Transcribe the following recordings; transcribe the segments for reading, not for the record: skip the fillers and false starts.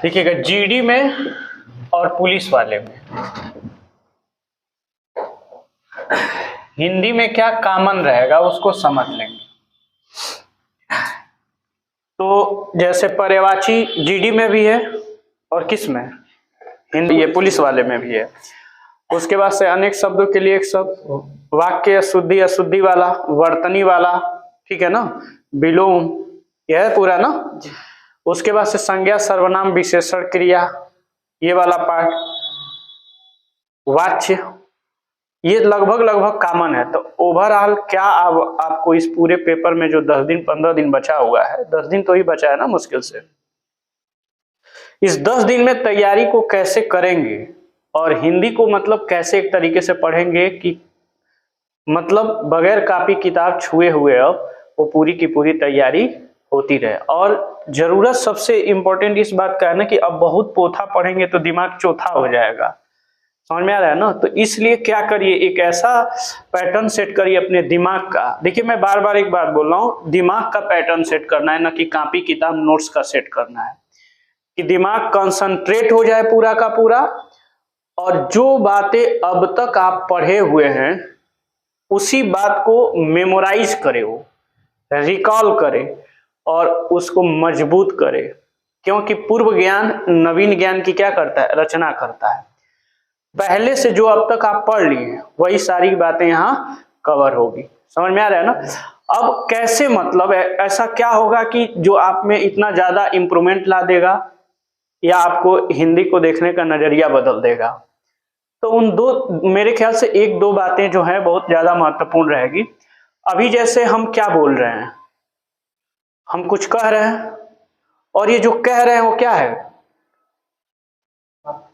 देखिएगा जीडी में और पुलिस वाले में हिंदी में क्या कॉमन रहेगा उसको समझ लेंगे। तो जैसे पर्यायवाची जीडी में भी है और किस में, हिंदी ये पुलिस वाले में भी है। उसके बाद से अनेक शब्दों के लिए एक शब्द, वाक्य शुद्धि अशुद्धि वाला, वर्तनी वाला, ठीक है ना, विलोम, यह है पूरा ना। उसके बाद से संज्ञा सर्वनाम विशेषण क्रिया, ये वाला पार्ट, वाच्य, ये लगभग कॉमन है। तो ओवरऑल क्या आपको इस पूरे पेपर में जो 10 दिन 15 दिन बचा हुआ है, 10 दिन तो ही बचा है ना मुश्किल से, इस 10 दिन में तैयारी को कैसे करेंगे और हिंदी को मतलब कैसे एक तरीके से पढ़ेंगे कि मतलब बगैर कॉपी किताब छुए हुए अब वो पूरी की पूरी तैयारी होती रहे। और जरूरत सबसे इंपॉर्टेंट इस बात का है ना कि अब बहुत पोथा पढ़ेंगे तो दिमाग चौथा हो जाएगा, समझ में आ रहा है ना। तो इसलिए क्या करिए, एक ऐसा पैटर्न सेट करिए अपने दिमाग का। देखिए मैं बार बार एक बात बोल रहा हूँ, दिमाग का पैटर्न सेट करना है, ना कि कॉपी किताब नोट्स का सेट करना है, कि दिमाग कंसंट्रेट हो जाए पूरा का पूरा और जो बातें अब तक आप पढ़े हुए हैं उसी बात को मेमोराइज करे, वो रिकॉल करे और उसको मजबूत करे, क्योंकि पूर्व ज्ञान नवीन ज्ञान की क्या करता है, रचना करता है। पहले से जो अब तक आप पढ़ लिए वही सारी बातें यहाँ कवर होगी, समझ में आ रहा है ना। अब कैसे, मतलब ऐसा क्या होगा कि जो आप में इतना ज्यादा इंप्रूवमेंट ला देगा या आपको हिंदी को देखने का नजरिया बदल देगा। तो उन दो, मेरे ख्याल से एक दो बातें जो है बहुत ज्यादा महत्वपूर्ण रहेगी। अभी जैसे हम क्या बोल रहे हैं, हम कुछ कह रहे हैं और ये जो कह रहे हैं वो क्या है,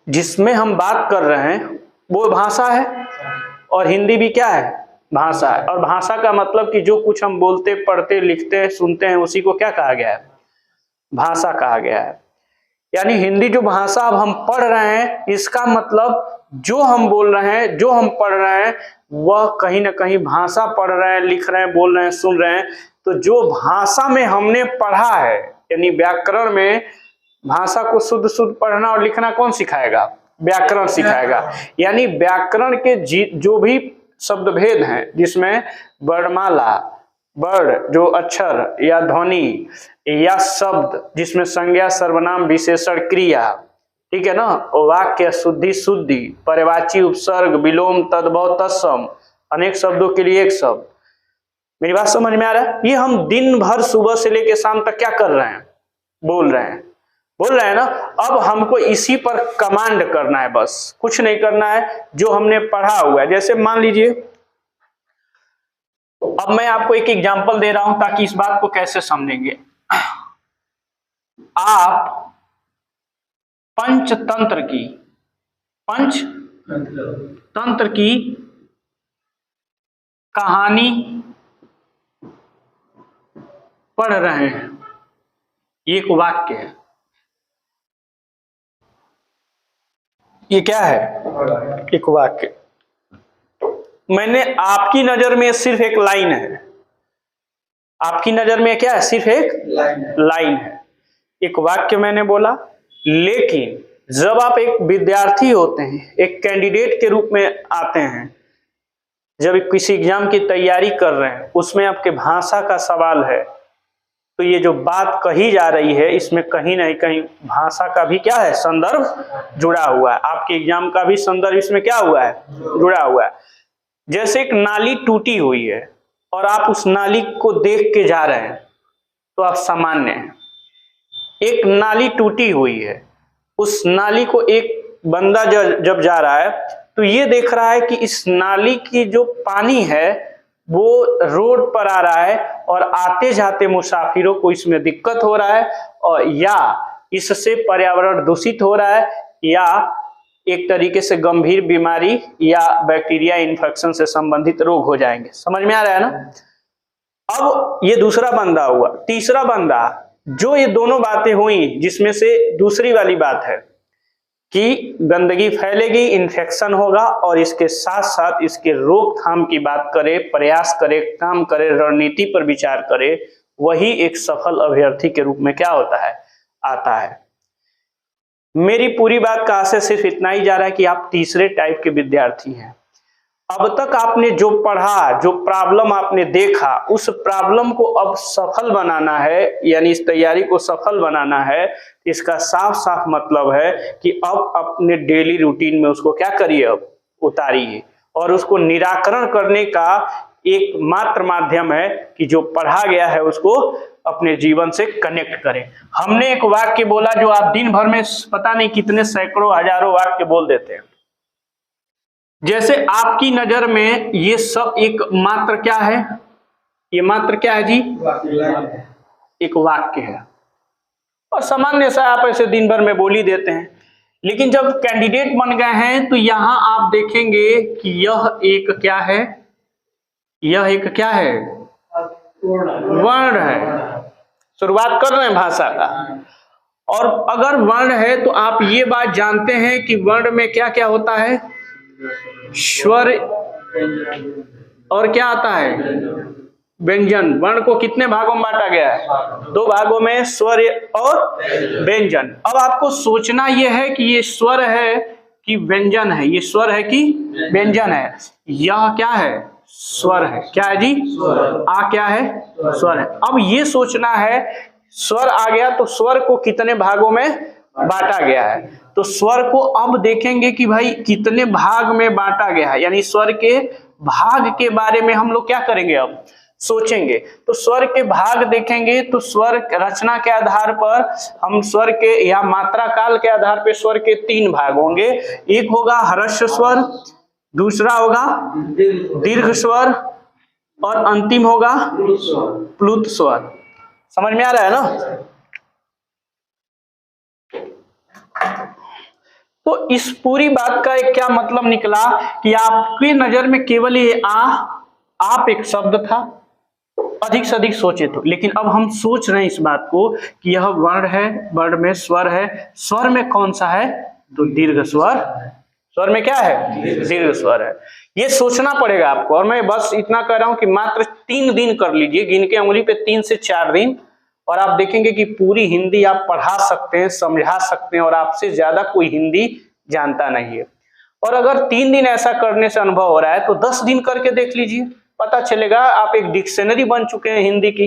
जिसमें हम बात कर रहे हैं वो भाषा है और हिंदी भी क्या है, भाषा है। और भाषा का मतलब कि जो कुछ हम बोलते पढ़ते लिखते सुनते हैं उसी को क्या कहा गया है, भाषा कहा गया है। यानी हिंदी जो भाषा अब हम पढ़ रहे हैं, इसका मतलब जो हम बोल रहे हैं, जो हम पढ़ रहे हैं, वह कहीं ना कहीं भाषा पढ़ रहे हैं, लिख रहे हैं, बोल रहे हैं, सुन रहे हैं। तो जो भाषा में हमने पढ़ा है, यानी व्याकरण में भाषा को शुद्ध शुद्ध पढ़ना और लिखना कौन सिखाएगा, व्याकरण सिखाएगा। यानी व्याकरण के जो भी शब्द भेद हैं, जिसमें वर्णमाला, वर्ण जो अक्षर या ध्वनि या शब्द, जिसमें संज्ञा सर्वनाम विशेषण क्रिया, ठीक है ना, वाक्य शुद्धि शुद्धि, पर्यायवाची उपसर्ग विलोम तद्भव तत्सम, अनेक शब्दों के लिए एक शब्द। मेरी बात समझ में आ रहा है। ये हम दिन भर सुबह से लेकर शाम तक क्या कर रहे हैं, बोल रहे हैं ना। अब हमको इसी पर कमांड करना है, बस कुछ नहीं करना है, जो हमने पढ़ा हुआ है। जैसे मान लीजिए, अब मैं आपको एक एग्जांपल दे रहा हूं ताकि इस बात को कैसे समझेंगे। आप पंचतंत्र की कहानी पढ़ रहे हैं, ये एक वाक्य है, ये क्या है, एक वाक्य। मैंने आपकी नजर में सिर्फ एक लाइन है, आपकी नजर में क्या है, सिर्फ एक लाइन है, एक वाक्य मैंने बोला। लेकिन जब आप एक विद्यार्थी होते हैं, एक कैंडिडेट के रूप में आते हैं, जब किसी एग्जाम की तैयारी कर रहे हैं, उसमें आपके भाषा का सवाल है, तो ये जो बात कही जा रही है इसमें कहीं ना कहीं भाषा का भी क्या है, संदर्भ जुड़ा हुआ है। आपके एग्जाम का भी संदर्भ इसमें क्या हुआ है, जुड़ा हुआ है। जैसे एक नाली टूटी हुई है और आप उस नाली को देख के जा रहे हैं तो आप सामान्य हैं। एक नाली टूटी हुई है, उस नाली को एक बंदा जब जा रहा है तो ये देख रहा है कि इस नाली की जो पानी है वो रोड पर आ रहा है और आते जाते मुसाफिरों को इसमें दिक्कत हो रहा है, और या इससे पर्यावरण दूषित हो रहा है, या एक तरीके से गंभीर बीमारी या बैक्टीरिया इन्फेक्शन से संबंधित रोग हो जाएंगे। समझ में आ रहा है ना। अब ये दूसरा बंदा हुआ। तीसरा बंदा, जो ये दोनों बातें हुई, जिसमें से दूसरी वाली बात है कि गंदगी फैलेगी, इन्फेक्शन होगा, और इसके साथ साथ इसके रोकथाम की बात करे, प्रयास करे, काम करे, रणनीति पर विचार करे, वही एक सफल अभ्यर्थी के रूप में क्या होता है, आता है। मेरी पूरी बात का आशय सिर्फ इतना ही जा रहा है कि आप तीसरे टाइप के विद्यार्थी हैं। अब तक आपने जो पढ़ा, जो प्रॉब्लम आपने देखा, उस प्रॉब्लम को अब सफल बनाना है, यानी इस तैयारी को सफल बनाना है। इसका साफ साफ मतलब है कि अब अपने डेली रूटीन में उसको क्या करिए, अब उतारिए, और उसको निराकरण करने का एक मात्र माध्यम है कि जो पढ़ा गया है उसको अपने जीवन से कनेक्ट करें। हमने एक वाक्य बोला जो आप दिन भर में पता नहीं कितने सैकड़ों हजारों वाक्य बोल देते हैं। जैसे आपकी नजर में ये सब एक मात्र क्या है, ये मात्र क्या है जी, एक वाक्य है, और सामान्य सा आप ऐसे दिन भर में बोल ही देते हैं। लेकिन जब कैंडिडेट बन गए हैं तो यहां आप देखेंगे कि यह एक क्या है, यह एक क्या है, वर्ण है। शुरुआत कर रहे हैं भाषा का, और अगर वर्ण है तो आप ये बात जानते हैं कि वर्ण में क्या क्या होता है, स्वर और क्या आता है, व्यंजन। वर्ण को कितने भागों में बांटा गया है, 2 भागों में, स्वर और व्यंजन। अब आपको सोचना यह है कि ये स्वर है कि व्यंजन है, ये स्वर है कि व्यंजन है। यह क्या है, स्वर है। क्या है जी, आ क्या है, स्वर है। अब ये सोचना है, स्वर आ गया तो स्वर को कितने भागों में बांटा गया है, तो स्वर को अब देखेंगे कि भाई कितने भाग में बांटा गया है, यानी स्वर के भाग के बारे में हम लोग क्या करेंगे, अब सोचेंगे। तो स्वर के भाग देखेंगे तो स्वर रचना के आधार पर हम स्वर के या मात्रा काल के आधार पर स्वर के 3 भाग होंगे। एक होगा ह्रस्व स्वर, दूसरा होगा दीर्घ स्वर, और अंतिम होगा प्लुत स्वर। समझ में आ रहा है ना। तो इस पूरी बात का एक क्या मतलब निकला कि आपकी नजर में केवल ये आप एक शब्द था, अधिक से अधिक सोचे तो। लेकिन अब हम सोच रहे हैं इस बात को कि यह वर्ण है, वर्ण में स्वर है, स्वर में कौन सा है, तो दीर्घ स्वर। स्वर में क्या है, दीर्घ स्वर है। ये सोचना पड़ेगा आपको, और मैं बस इतना कह रहा हूं कि मात्र 3 दिन कर लीजिए, गिन के उंगली पे 3 से 4 दिन, और आप देखेंगे कि पूरी हिंदी आप पढ़ा सकते हैं, समझा सकते हैं, और आपसे ज्यादा कोई हिंदी जानता नहीं है। और अगर 3 दिन ऐसा करने से अनुभव हो रहा है तो 10 दिन करके देख लीजिए, पता चलेगा आप एक डिक्शनरी बन चुके हैं हिंदी की,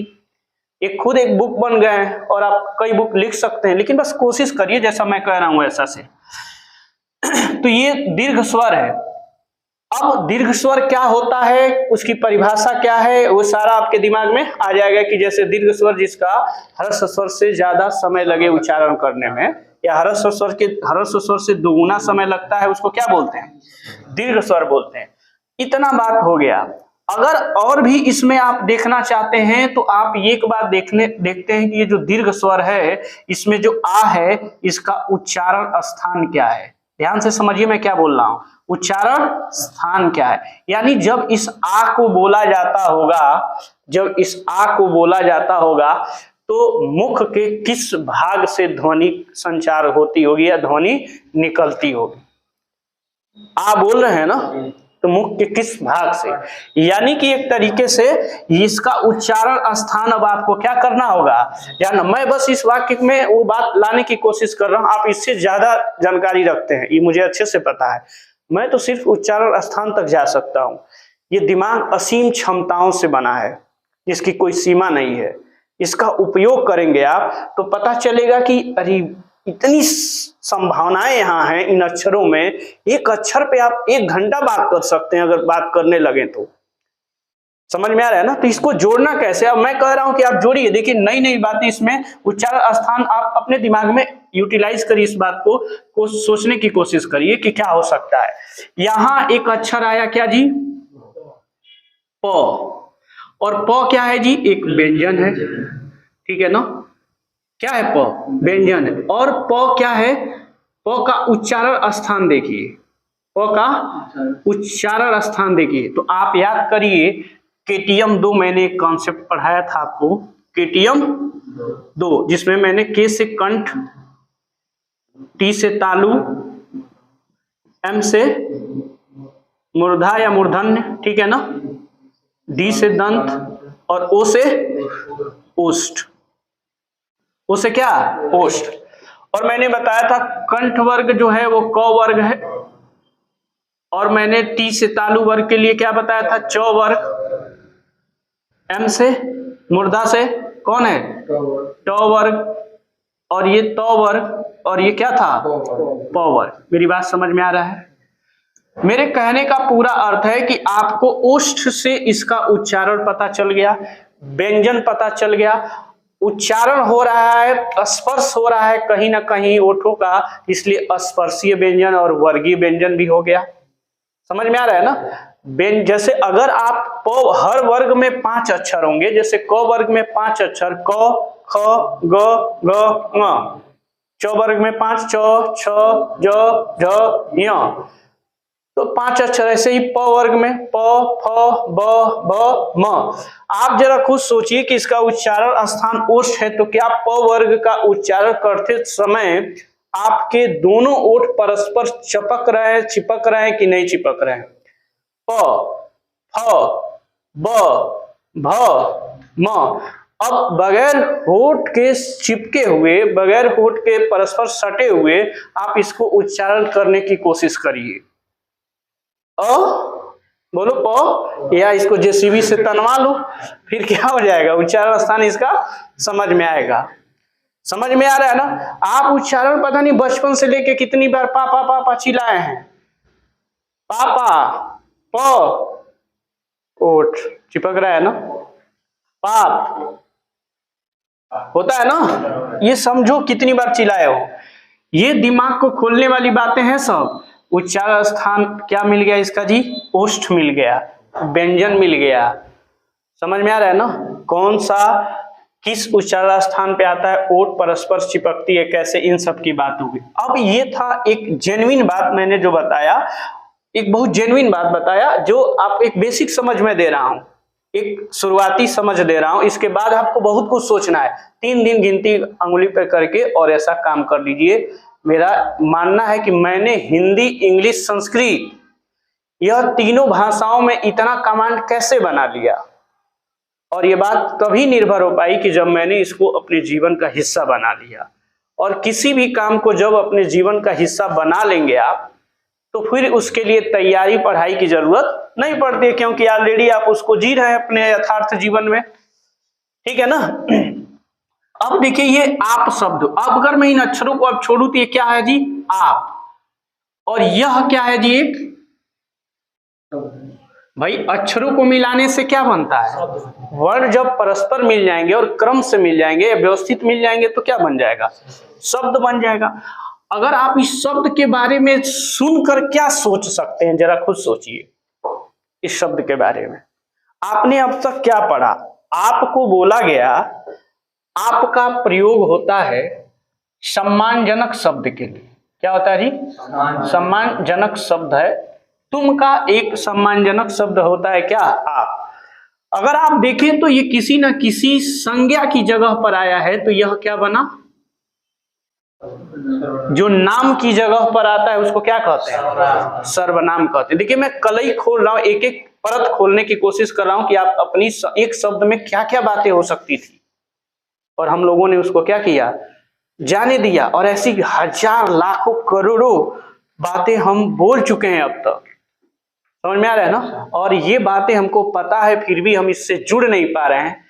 एक खुद एक बुक बन गए हैं, और आप कई बुक लिख सकते हैं। लेकिन बस कोशिश करिए जैसा मैं कह रहा हूं ऐसा से। तो ये दीर्घ स्वर है। अब दीर्घ स्वर क्या होता है, उसकी परिभाषा क्या है, वो सारा आपके दिमाग में आ जाएगा कि जैसे दीर्घ स्वर जिसका ह्रस्व स्वर से ज्यादा समय लगे उच्चारण करने में, या ह्रस्व स्वर से दुगुना समय लगता है, उसको क्या बोलते हैं, दीर्घ स्वर बोलते हैं। इतना बात हो गया। अगर और भी इसमें आप देखना चाहते हैं तो आप एक बात देखते हैं कि ये जो दीर्घ स्वर है, इसमें जो आ है, इसका उच्चारण स्थान क्या है। ध्यान से समझिए मैं क्या बोल रहा हूं, उच्चारण स्थान क्या है। यानी जब इस आ को बोला जाता होगा, जब इस आ को बोला जाता होगा तो मुख के किस भाग से ध्वनि संचार होती होगी या ध्वनि निकलती होगी। आ बोल रहे हैं ना, तो मुख के किस भाग से, यानी कि एक तरीके से इसका उच्चारण स्थान अब आपको क्या करना होगा जानना। मैं बस इस वाक्य में वो बात लाने की कोशिश कर रहा हूं, आप इससे ज्यादा जानकारी रखते हैं, ये मुझे अच्छे से पता है। मैं तो सिर्फ उच्चारण स्थान तक जा सकता हूं। ये दिमाग असीम क्षमताओं से बना है, जिसकी कोई सीमा नहीं है। इसका उपयोग करेंगे आप तो पता चलेगा कि अरे इतनी संभावनाएं यहाँ हैं इन अक्षरों में। एक अक्षर पे आप 1 घंटा बात कर सकते हैं अगर बात करने लगे तो। समझ में आ रहा है ना। तो इसको जोड़ना कैसे, अब मैं कह रहा हूं कि आप जोड़िए। देखिए नई नई बातें इसमें, उच्चारण स्थान आप अपने दिमाग में यूटिलाइज करिए, इस बात को सोचने की कोशिश करिए कि क्या हो सकता है। यहां एक अक्षर आया क्या जी, प, और प क्या है जी, एक व्यंजन है, ठीक है ना। क्या है, प व्यंजन है। और प क्या है, प का उच्चारण स्थान देखिए, प का उच्चारण स्थान देखिए। तो आप याद करिए केटीएम 2 मैंने एक कॉन्सेप्ट पढ़ाया था आपको, केटीएम 2, जिसमें मैंने के से कंठ, टी से तालु, एम से मूर्धा या मूर्धन्य, ठीक है ना, डी से दंत, और ओ से ओष्ठ। ओ से क्या, ओष्ठ। और मैंने बताया था कंठ वर्ग जो है वो क वर्ग है, और मैंने टी से तालु वर्ग के लिए क्या बताया था, च वर्ग। एम से मूर्धा से कौन है, ट वर्ग, और ये त वर्ग, और ये क्या था, प वर्ग। मेरी बात समझ में आ रहा है? मेरे कहने का पूरा अर्थ है कि आपको ओष्ठ से इसका उच्चारण पता चल गया, व्यंजन पता चल गया, उच्चारण हो रहा है, स्पर्श हो रहा है कहीं ना कहीं ओठों का, इसलिए स्पर्शीय व्यंजन और वर्गीय व्यंजन भी हो गया। समझ में आ रहा है ना? जैसे अगर आप हर वर्ग में 5 अक्षर होंगे, जैसे क वर्ग में 5 अक्षर क ख ग घ ङ, च वर्ग में 5 च छ ज झ ञ, तो 5 अक्षर। ऐसे ही प वर्ग में प फ ब भ म। आप जरा खुद सोचिए कि इसका उच्चारण स्थान ओष्ठ है, तो क्या प वर्ग का उच्चारण करते समय आपके दोनों ओठ परस्पर चिपक रहे हैं कि नहीं चिपक रहे हैं? प फ ब भ म। अब बगैर होठ के चिपके हुए, बगैर होठ के परस्पर सटे हुए आप इसको उच्चारण करने की कोशिश करिए। बोलो प, या इसको जेसीबी से तनवा लो, फिर क्या हो जाएगा, उच्चारण स्थान इसका समझ में आएगा। समझ में आ रहा है ना? आप उच्चारण पता नहीं बचपन से लेके कितनी बार पापा पापा चिल्लाए हैं। पापा, प, ओठ चिपक रहा है ना, पाप होता है ना, ये समझो कितनी बार चिल्लाए हो। ये दिमाग को खोलने वाली बातें हैं सब। उच्चारण स्थान क्या मिल गया इसका जी, ओष्ठ मिल गया, व्यंजन मिल गया। समझ में आ रहा है ना? कौन सा किस उच्चारण स्थान पे आता है, ओठ परस्पर चिपकती है कैसे, इन सब की बात होगी। अब ये था एक जेन्युइन बात मैंने जो बताया, एक बहुत जेन्युइन बात बताया, जो आप एक बेसिक समझ में दे रहा हूं, एक शुरुआती समझ दे रहा हूं। इसके बाद आपको बहुत कुछ सोचना है, 3 दिन गिनती अंगुली पे करके और ऐसा काम कर लीजिए। मेरा मानना है कि मैंने हिंदी, इंग्लिश, संस्कृत, यह तीनों भाषाओं में इतना कमांड कैसे बना लिया, और ये बात तभी निर्भर हो पाई कि जब मैंने इसको अपने जीवन का हिस्सा बना लिया। और किसी भी काम को जब अपने जीवन का हिस्सा बना लेंगे आप, तो फिर उसके लिए तैयारी पढ़ाई की जरूरत नहीं पड़ती, क्योंकि ऑलरेडी आप उसको जी रहे हैं अपने यथार्थ जीवन में। ठीक है ना? अब देखिए ये आप शब्द, अब अगर मैं इन अक्षरों को अब छोड़ू तो ये क्या है जी, आप, और यह क्या है जी, एक भाई अक्षरों को मिलाने से क्या बनता है, वर्ण जब परस्पर मिल जाएंगे और क्रम से मिल जाएंगे, व्यवस्थित मिल जाएंगे, तो क्या बन जाएगा, शब्द बन जाएगा। अगर आप इस शब्द के बारे में सुनकर क्या सोच सकते हैं, जरा खुद सोचिए इस शब्द के बारे में। आपने अब तक क्या पढ़ा, आपको बोला गया आपका प्रयोग होता है सम्मानजनक शब्द के लिए। क्या होता है जी, सम्मानजनक शब्द है। तुम का एक सम्मानजनक शब्द होता है क्या, आप। अगर आप देखें तो ये किसी न किसी संज्ञा की जगह पर आया है, तो यह क्या बना, जो नाम की जगह पर आता है उसको क्या कहते हैं, सर्वनाम कहते हैं। देखिए मैं कलई खोल रहा हूं, एक एक परत खोलने की कोशिश कर रहा हूं कि आप अपनी एक शब्द में क्या क्या बातें हो सकती थी, और हम लोगों ने उसको क्या किया, जाने दिया। और ऐसी हजार लाखों करोड़ों बातें हम बोल चुके हैं अब तक। समझ में आ रहा है ना? और ये बातें हमको पता है, फिर भी हम इससे जुड़ नहीं पा रहे हैं,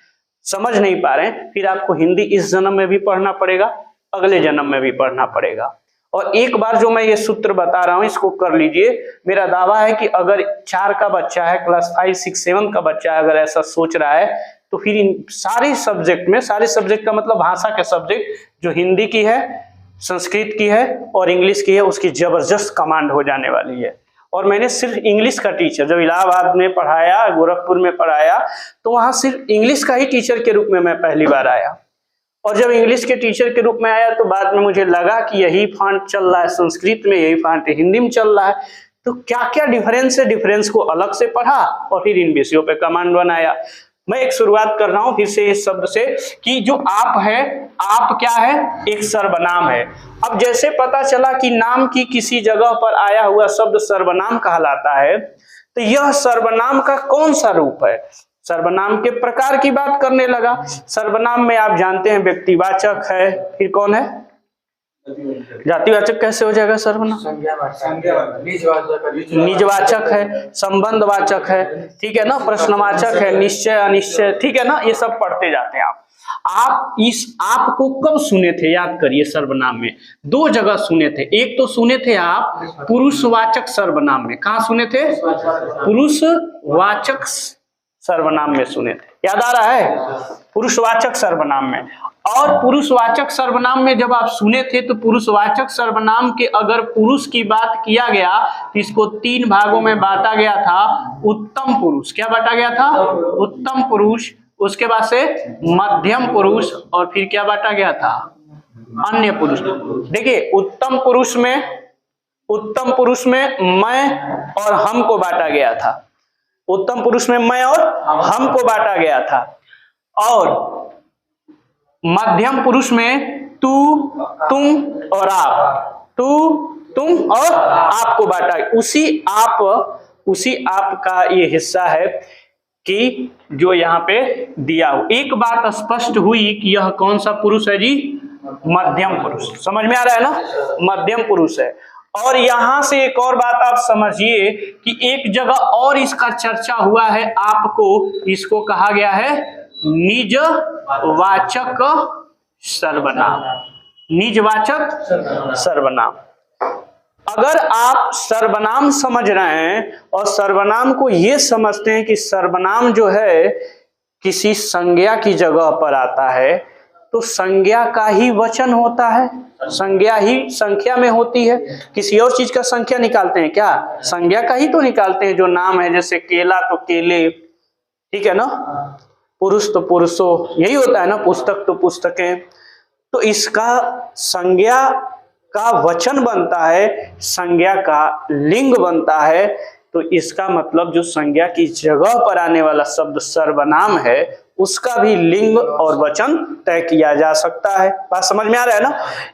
समझ नहीं पा रहे हैं। फिर आपको हिंदी इस जन्म में भी पढ़ना पड़ेगा, अगले जन्म में भी पढ़ना पड़ेगा। और एक बार जो मैं ये सूत्र बता रहा हूं इसको कर लीजिए। मेरा दावा है कि अगर 4 का बच्चा है, क्लास 5, 6, 7 का बच्चा है, अगर ऐसा सोच रहा है, तो फिर इन सारे सब्जेक्ट में, सारे सब्जेक्ट का मतलब भाषा के सब्जेक्ट, जो हिंदी की है, संस्कृत की है और इंग्लिश की है, उसकी जबरदस्त कमांड हो जाने वाली है। और मैंने सिर्फ इंग्लिश का टीचर, जब इलाहाबाद में पढ़ाया, गोरखपुर में पढ़ाया, तो वहां सिर्फ इंग्लिश का ही टीचर के रूप में मैं पहली बार आया। और जब इंग्लिश के टीचर के रूप में आया तो बाद में मुझे लगा कि यही फॉन्ट चल रहा है संस्कृत में, यही फॉन्ट हिंदी में चल रहा है। तो क्या क्या डिफरेंस है, डिफरेंस को अलग से पढ़ा और फिर इन विषयों पे कमांड बनाया। मैं एक शुरुआत कर रहा हूं फिर से इस शब्द से कि जो आप है, आप क्या है, एक सर्वनाम है। अब जैसे पता चला कि नाम की किसी जगह पर आया हुआ शब्द सर्वनाम कहलाता है, तो यह सर्वनाम का कौन सा रूप है, सर्वनाम के प्रकार की बात करने लगा। सर्वनाम में आप जानते हैं व्यक्तिवाचक है, फिर कौन है, जातिवाचक कैसे हो जाएगा सर्वनाम? निजवाचक है, संबंधवाचक है, ठीक है ना, प्रश्नवाचक है, निश्चय अनिश्चय, ठीक है ना, ये सब पढ़ते जाते हैं आप इस आपको कब सुने थे? याद करिए, सर्वनाम में दो जगह सुने थे। एक तो सुने थे आप पुरुषवाचक सर्वनाम में। कहाँ सुने थे? पुरुषवाचक सर्वनाम में सुने थे। याद आ रहा है? पुरुषवाचक सर्वनाम में। और पुरुषवाचक सर्वनाम में जब आप सुने थे तो पुरुषवाचक सर्वनाम के अगर पुरुष की बात किया गया तो इसको तीन भागों में बांटा गया था। उत्तम पुरुष, क्या बांटा गया था? उत्तम पुरुष, उसके बाद से मध्यम पुरुष, और फिर क्या बांटा गया था? अन्य पुरुष। देखिए, उत्तम पुरुष में मैं और हम को बांटा गया था। उत्तम पुरुष में मैं और हम को बांटा गया था। और मध्यम पुरुष में तू, तुम और आप, तू, तुम और आप को बांटा। उसी आप का ये हिस्सा है कि जो यहाँ पे दिया हो। एक बात स्पष्ट हुई कि यह कौन सा पुरुष है जी? मध्यम पुरुष। समझ में आ रहा है ना? मध्यम पुरुष है। और यहां से एक और बात आप समझिए कि एक जगह और इसका चर्चा हुआ है आपको, इसको कहा गया है निजवाचक सर्वनाम। निजवाचक सर्वनाम। अगर आप सर्वनाम समझ रहे हैं और सर्वनाम को ये समझते हैं कि सर्वनाम जो है किसी संज्ञा की जगह पर आता है, तो संज्ञा का ही वचन होता है, संज्ञा ही संख्या में होती है। किसी और चीज का संख्या निकालते हैं क्या? संज्ञा का ही तो निकालते हैं। जो नाम है, जैसे केला तो केले, ठीक है ना, पुरुष तो पुरुषों, यही होता है ना, पुस्तक तो पुस्तकें। तो इसका संज्ञा का वचन बनता है, संज्ञा का लिंग बनता है। तो इसका मतलब जो संज्ञा की जगह पर आने वाला शब्द सर्वनाम है, उसका भी लिंग और वचन तय किया जा सकता है। बात समझ में आ रहा है ना?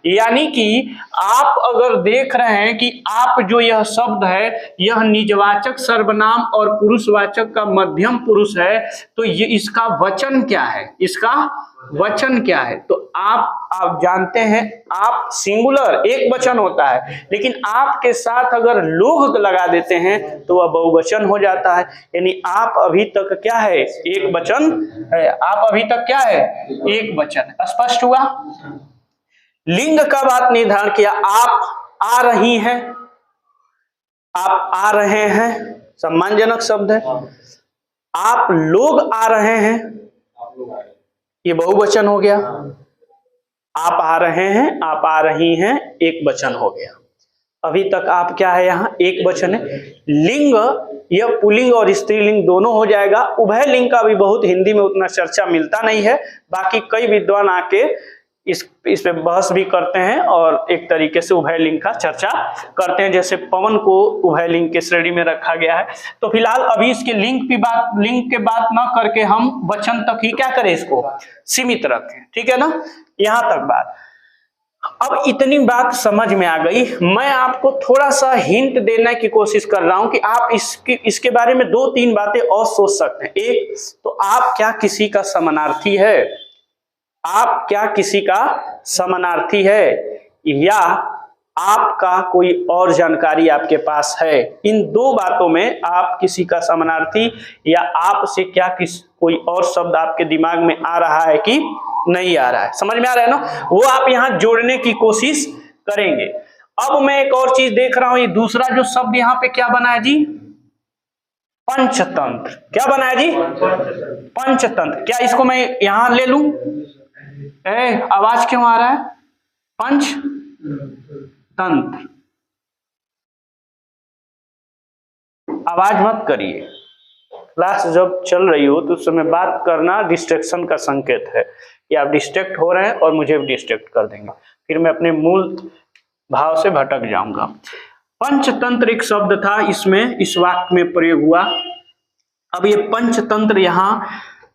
यानी कि आप अगर देख रहे हैं कि आप जो यह शब्द है यह निजवाचक सर्वनाम और पुरुषवाचक का मध्यम पुरुष है, तो ये इसका वचन क्या है? इसका वचन क्या है? तो आप जानते हैं, आप सिंगुलर एक वचन होता है, लेकिन आपके साथ अगर लोग लगा देते हैं तो वह बहुवचन हो जाता है। यानी आप अभी तक क्या है? एक वचन है। आप अभी तक क्या है? एक वचन। स्पष्ट हुआ? लिंग का बात निर्धारण किया। आप आ रही हैं, आप आ रहे हैं, सम्मानजनक शब्द है। आप लोग आ रहे हैं, ये बहुवचन हो गया। आप आ रहे हैं, आप आ रही हैं, एक वचन हो गया। अभी तक आप क्या है? यहाँ एक वचन है। लिंग यह पुल्लिंग और स्त्रीलिंग दोनों हो जाएगा। उभय लिंग का भी बहुत हिंदी में उतना चर्चा मिलता नहीं है। बाकी कई विद्वान आके इस पे बहस भी करते हैं और एक तरीके से उभय लिंग का चर्चा करते हैं। जैसे पवन को उभय लिंग के श्रेणी में रखा गया है। तो फिलहाल अभी इसके लिंग के बात ना करके हम वचन तक ही क्या करें, इसको सीमित रखें। ठीक है ना? यहां तक बात। अब इतनी बात समझ में आ गई। मैं आपको थोड़ा सा हिंट देने की कोशिश कर रहा हूं कि आप इसके बारे में दो तीन बातें और सोच सकते हैं। एक तो, आप क्या किसी का समानार्थी है? आप क्या किसी का समानार्थी है, या आपका कोई और जानकारी आपके पास है? इन दो बातों में आप किसी का समानार्थी या आपसे क्या कोई और शब्द आपके दिमाग में आ रहा है कि नहीं आ रहा है? समझ में आ रहा है ना? वो आप यहां जोड़ने की कोशिश करेंगे। अब मैं एक और चीज देख रहा हूं, ये दूसरा जो शब्द यहां पे क्या बना है जी? पंचतंत्र। क्या बना है जी? पंचतंत्र। क्या इसको मैं यहां ले लूं? आवाज क्यों आ रहा है? पंचतंत्र। आवाज मत करिए। क्लास जब चल रही हो तो उस समय बात करना डिस्ट्रैक्शन का संकेत है कि आप डिस्ट्रैक्ट हो रहे हैं और मुझे भी डिस्ट्रैक्ट कर देंगे, फिर मैं अपने मूल भाव से भटक जाऊंगा। पंचतंत्र एक शब्द था, इसमें इस वाक्य में प्रयोग हुआ। अब ये पंचतंत्र यहाँ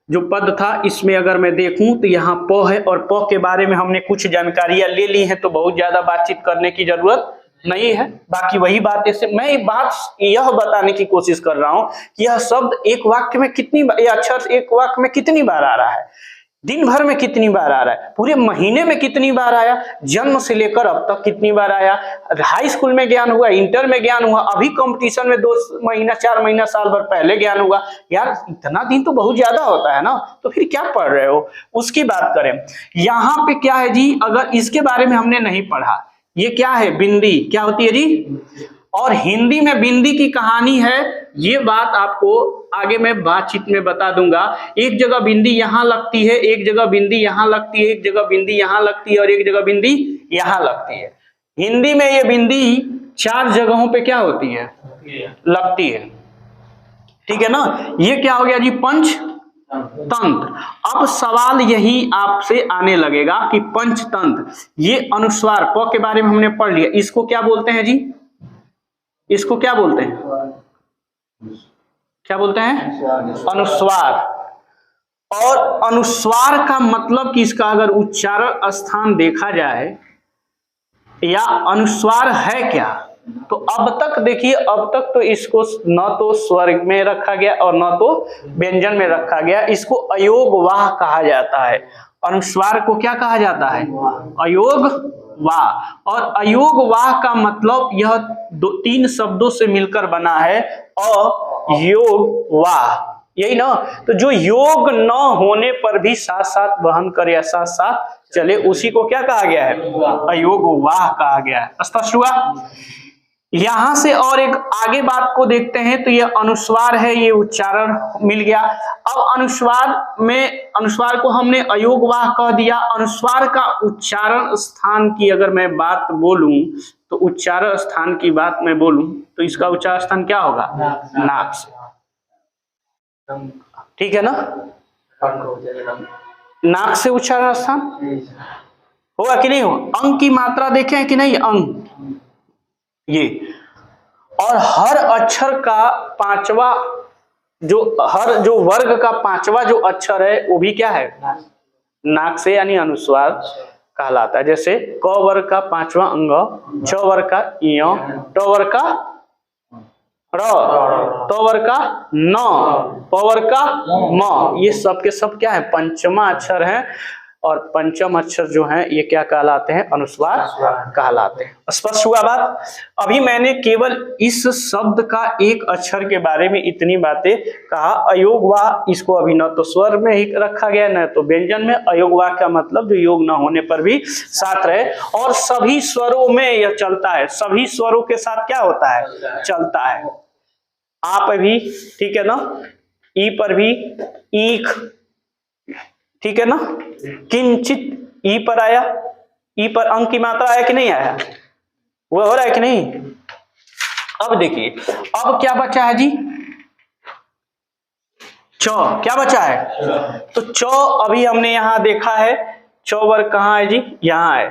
जो पद था, इसमें अगर मैं देखूं तो यहाँ प है, और प के बारे में हमने कुछ जानकारियां ले ली हैं, तो बहुत ज्यादा बातचीत करने की जरूरत नहीं है। बाकी वही बात है। मैं बात यह बताने की कोशिश कर रहा हूं कि यह शब्द एक वाक्य में कितनी बार, यह अक्षर एक वाक्य में कितनी बार आ रहा है। दिन भर में कितनी बार आ रहा है, पूरे महीने में कितनी बार आया, जन्म से लेकर अब तक कितनी बार आया, हाई स्कूल में ज्ञान हुआ, इंटर में ज्ञान हुआ, अभी कंपटीशन में 2 महीना 4 महीना साल भर पहले ज्ञान हुआ। यार इतना दिन तो बहुत ज्यादा होता है ना, तो फिर क्या पढ़ रहे हो, उसकी बात करें। यहाँ पे क्या है जी, अगर इसके बारे में हमने नहीं पढ़ा, ये क्या है, बिंदी, क्या होती है जी, और हिंदी में बिंदी की कहानी है, ये बात आपको आगे मैं बातचीत में बता दूंगा। एक जगह बिंदी यहां लगती है, एक जगह बिंदी यहां लगती है, एक जगह बिंदी यहां लगती है और एक जगह बिंदी यहां लगती है। हिंदी में ये बिंदी 4 जगहों पे क्या होती है, लगती है, ठीक है ना। ये क्या हो गया जी, पंचतंत्र। अब सवाल यही आपसे आने लगेगा कि पंचतंत्र, ये अनुस्वार प के बारे में हमने पढ़ लिया, इसको क्या बोलते हैं जी, इसको क्या बोलते हैं, क्या बोलते हैं, अनुस्वार। और अनुस्वार का मतलब कि इसका अगर उच्चारण स्थान देखा जाए या अनुस्वार है क्या, तो अब तक देखिए, अब तक तो इसको न तो स्वर में रखा गया और न तो व्यंजन में रखा गया, इसको अयोगवाह कहा जाता है। अनुस्वार को क्या कहा जाता है, अयोगवाह। और अयोगवाह का मतलब यह 3 शब्दों से मिलकर बना है, अयोगवाह, यही ना। तो जो योग न होने पर भी साथ साथ वहन करे या साथ साथ चले, उसी को क्या कहा गया है, अयोगवाह कहा गया है। स्पष्ट हुआ। यहां से और एक आगे बात को देखते हैं, तो ये अनुस्वार है, ये उच्चारण मिल गया। अब अनुस्वार को हमने अयोगवाह कह दिया। अनुस्वार का उच्चारण स्थान की अगर मैं बात बोलूं, तो उच्चारण स्थान की बात मैं बोलूं तो इसका उच्चारण स्थान क्या होगा, नाक से, ठीक है ना, नाक से उच्चारण स्थान होगा कि नहीं हो। अंग की मात्रा देखें कि नहीं, अंग ये, और हर अक्षर का 5वां जो वर्ग का 5वां जो अक्षर है वो भी क्या है, नाक से, यानी अनुस्वार कहलाता है। जैसे क वर्ग का 5वां अंग, छ वर्ग का य, ट वर्ग का र, त वर्ग का न, प वर्ग का म, ये सब के सब क्या है, पंचमा अक्षर है। और पंचम अक्षर जो हैं ये क्या कहलाते हैं, अनुस्वार कहलाते हैं। स्पष्ट हुआ बात। अभी मैंने केवल इस शब्द का एक अक्षर के बारे में इतनी बातें कहा। अयोगवाह, इसको अभी न तो स्वर में ही रखा गया न तो व्यंजन में। अयोगवाह का मतलब जो योग न होने पर भी साथ रहे, और सभी स्वरों में यह चलता है, सभी स्वरों के साथ क्या होता है, चलता है। आप भी, ठीक है ना, ई पर भी ईख, ठीक है ना, किंचित ई पर आया, ई पर अंक की मात्रा आया कि नहीं आया, वो हो रहा है कि नहीं। अब देखिए, अब क्या बचा है जी, च, क्या बचा है, तो च अभी हमने यहां देखा है, च वर्ग कहाँ है जी, यहां है।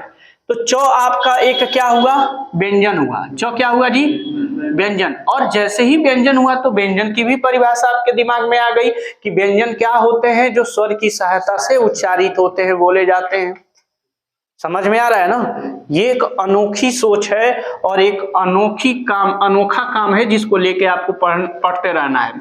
तो च आपका एक क्या हुआ, व्यंजन हुआ। च क्या हुआ जी, व्यंजन। और जैसे ही व्यंजन हुआ तो व्यंजन की भी परिभाषा आपके दिमाग में आ गई कि व्यंजन क्या होते हैं, जो स्वर की सहायता से उच्चारित होते हैं, बोले जाते हैं। समझ में आ रहा है ना। ये एक अनोखी सोच है और एक अनोखा काम है, जिसको लेके आपको पढ़ते रहना है।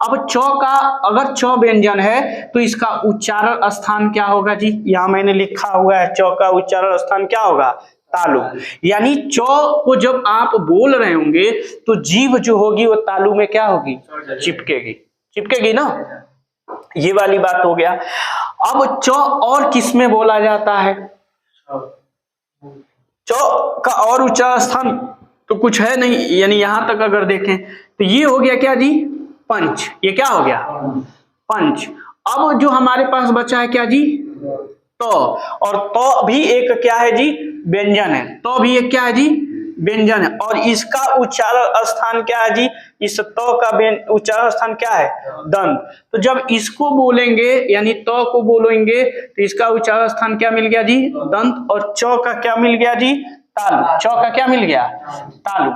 अब च का, अगर च व्यंजन है तो इसका उच्चारण स्थान क्या होगा जी, यहां मैंने लिखा हुआ है, च का उच्चारण स्थान क्या होगा, तालु। यानी च को जब आप बोल रहे होंगे तो जीभ जो होगी वो तालु में क्या होगी, चिपकेगी ना, ये वाली बात हो गया। अब च और किस में बोला जाता है, च का और उच्चारण स्थान तो कुछ है नहीं, यानी यहां तक अगर देखें तो ये हो गया क्या जी, पंच। ये क्या हो गया, पंच। अब जो हमारे पास बचा है क्या जी, तो, और तो भी एक क्या है जी, व्यंजन है। तो भी एक क्या है जी, व्यंजन है। और इसका उच्चारण स्थान क्या है जी, इस तो का उच्चारण स्थान क्या है, दंत। तो जब इसको बोलेंगे, यानी तो को बोलेंगे, तो इसका उच्चारण स्थान क्या मिल गया जी, दंत। और च का क्या मिल गया जी, तालु। च का क्या मिल गया, तालु।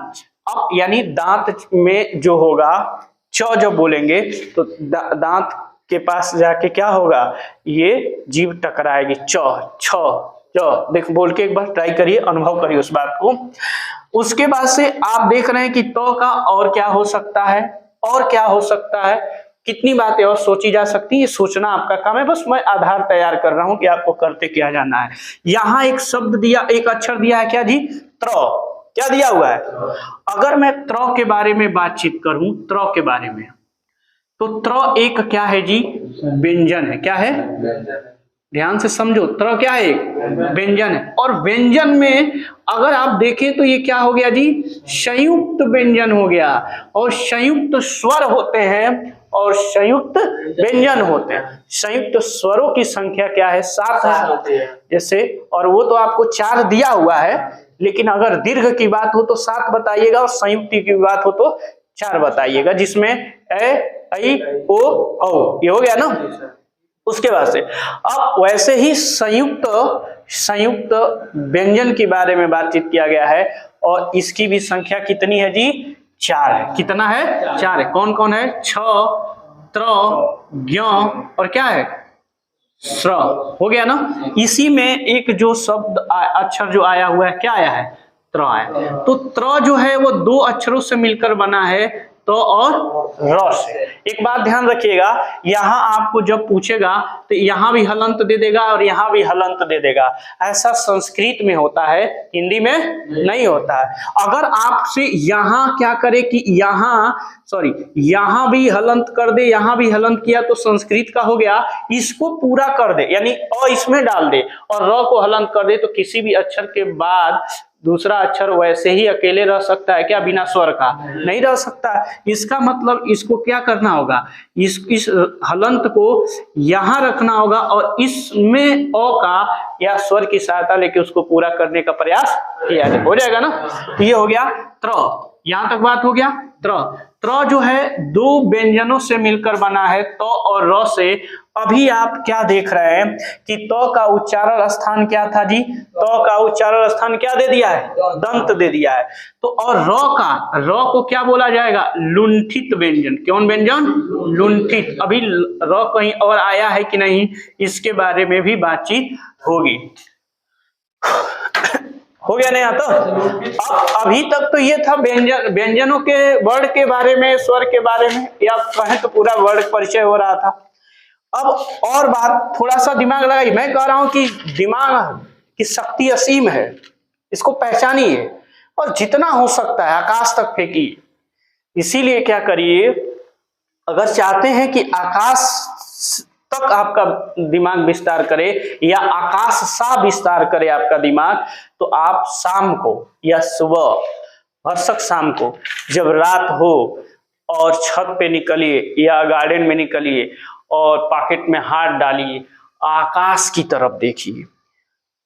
अब यानी दांत में जो होगा, च जब बोलेंगे तो दांत के पास जाके क्या होगा, ये जीभ टकराएगी, च छ च। देख, बोल के एक बार ट्राई करिए, अनुभव करिए उस बात को। उसके बाद से आप देख रहे हैं कि तो का और क्या हो सकता है, और क्या हो सकता है, कितनी बातें और सोची जा सकती है, ये सोचना आपका काम है, बस मैं आधार तैयार कर रहा हूं कि आपको करते क्या जाना है। यहां एक शब्द दिया, एक अक्षर दिया है, क्या जी? त्र। क्या दिया हुआ है? अगर मैं त्र के बारे में बातचीत करूं, त्र के बारे में, तो त्र एक क्या है जी? व्यंजन है। क्या है? ध्यान से समझो, त्र क्या है? व्यंजन है। और व्यंजन में अगर आप देखें तो ये क्या हो गया जी? संयुक्त व्यंजन हो गया। और संयुक्त स्वर होते हैं और संयुक्त व्यंजन होते हैं। संयुक्त स्वरों की संख्या क्या है? 7 है जैसे, और वो तो आपको 4 दिया हुआ है, लेकिन अगर दीर्घ की बात हो तो 7 बताइएगा और संयुक्त की बात हो तो 4 बताइएगा, जिसमें ए, ऐ, ओ, औ, ये हो गया ना। उसके बाद से अब वैसे ही संयुक्त व्यंजन के बारे में बातचीत किया गया है, और इसकी भी संख्या कितनी है जी? 4 है। कितना है? 4 है। कौन कौन है? छ, त्र, ज्ञ और क्या है? स्र। हो गया ना। इसी में एक जो शब्द अक्षर जो आया हुआ है, क्या आया है? त्र आया। तो त्र जो है वो 2 अक्षरों से मिलकर बना है, तो और र से। एक बात ध्यान रखिएगा, यहां आपको जब पूछेगा तो यहां भी हलंत दे देगा और यहां भी हलंत दे देगा। ऐसा संस्कृत में होता है, हिंदी में नहीं होता है। अगर आपसे यहां क्या करे कि यहां भी हलंत कर दे, यहां भी हलंत किया तो संस्कृत का हो गया, इसको पूरा कर दे यानी अ इसमें डाल दे और र को हलंत कर दे, तो किसी भी अक्षर के बाद दूसरा अक्षर वैसे ही अकेले रह सकता है क्या? बिना स्वर का नहीं रह सकता। इसका मतलब इसको क्या करना होगा? इस हलंत को यहां रखना होगा और इसमें अ का या स्वर की सहायता लेके उसको पूरा करने का प्रयास किया जाए। हो जाएगा ना। तो ये हो गया त्र। यहां तक बात हो गया। त्र जो है 2 व्यंजनों से मिलकर बना है, तो और र से। अभी आप क्या देख रहे हैं कि तो का उच्चारण स्थान क्या था जी? तो का उच्चारण स्थान क्या दे दिया है? दंत दे दिया है। तो और र को क्या बोला जाएगा? लुंठित व्यंजन। कौन व्यंजन? लुंठित। अभी र कहीं और आया है कि नहीं, इसके बारे में भी बातचीत होगी। हो गया नहीं? तो अभी तक तो ये था व्यंजनों के वर्ड के बारे में, स्वर के बारे में, या कहें तो पूरा वर्ड परिचय हो रहा था। अब और बात, थोड़ा सा दिमाग लगाइए। मैं कह रहा हूं कि दिमाग की शक्ति असीम है, इसको पहचानिए और जितना हो सकता है आकाश तक फेंकिए। इसीलिए क्या करिए, अगर चाहते हैं कि आकाश तक आपका दिमाग विस्तार करे या आकाश सा विस्तार करे आपका दिमाग, तो आप शाम को या सुबह, भरसक शाम को जब रात हो और छत पे निकलिए या गार्डन में निकलिए और पॉकेट में हाथ डालिए, आकाश की तरफ देखिए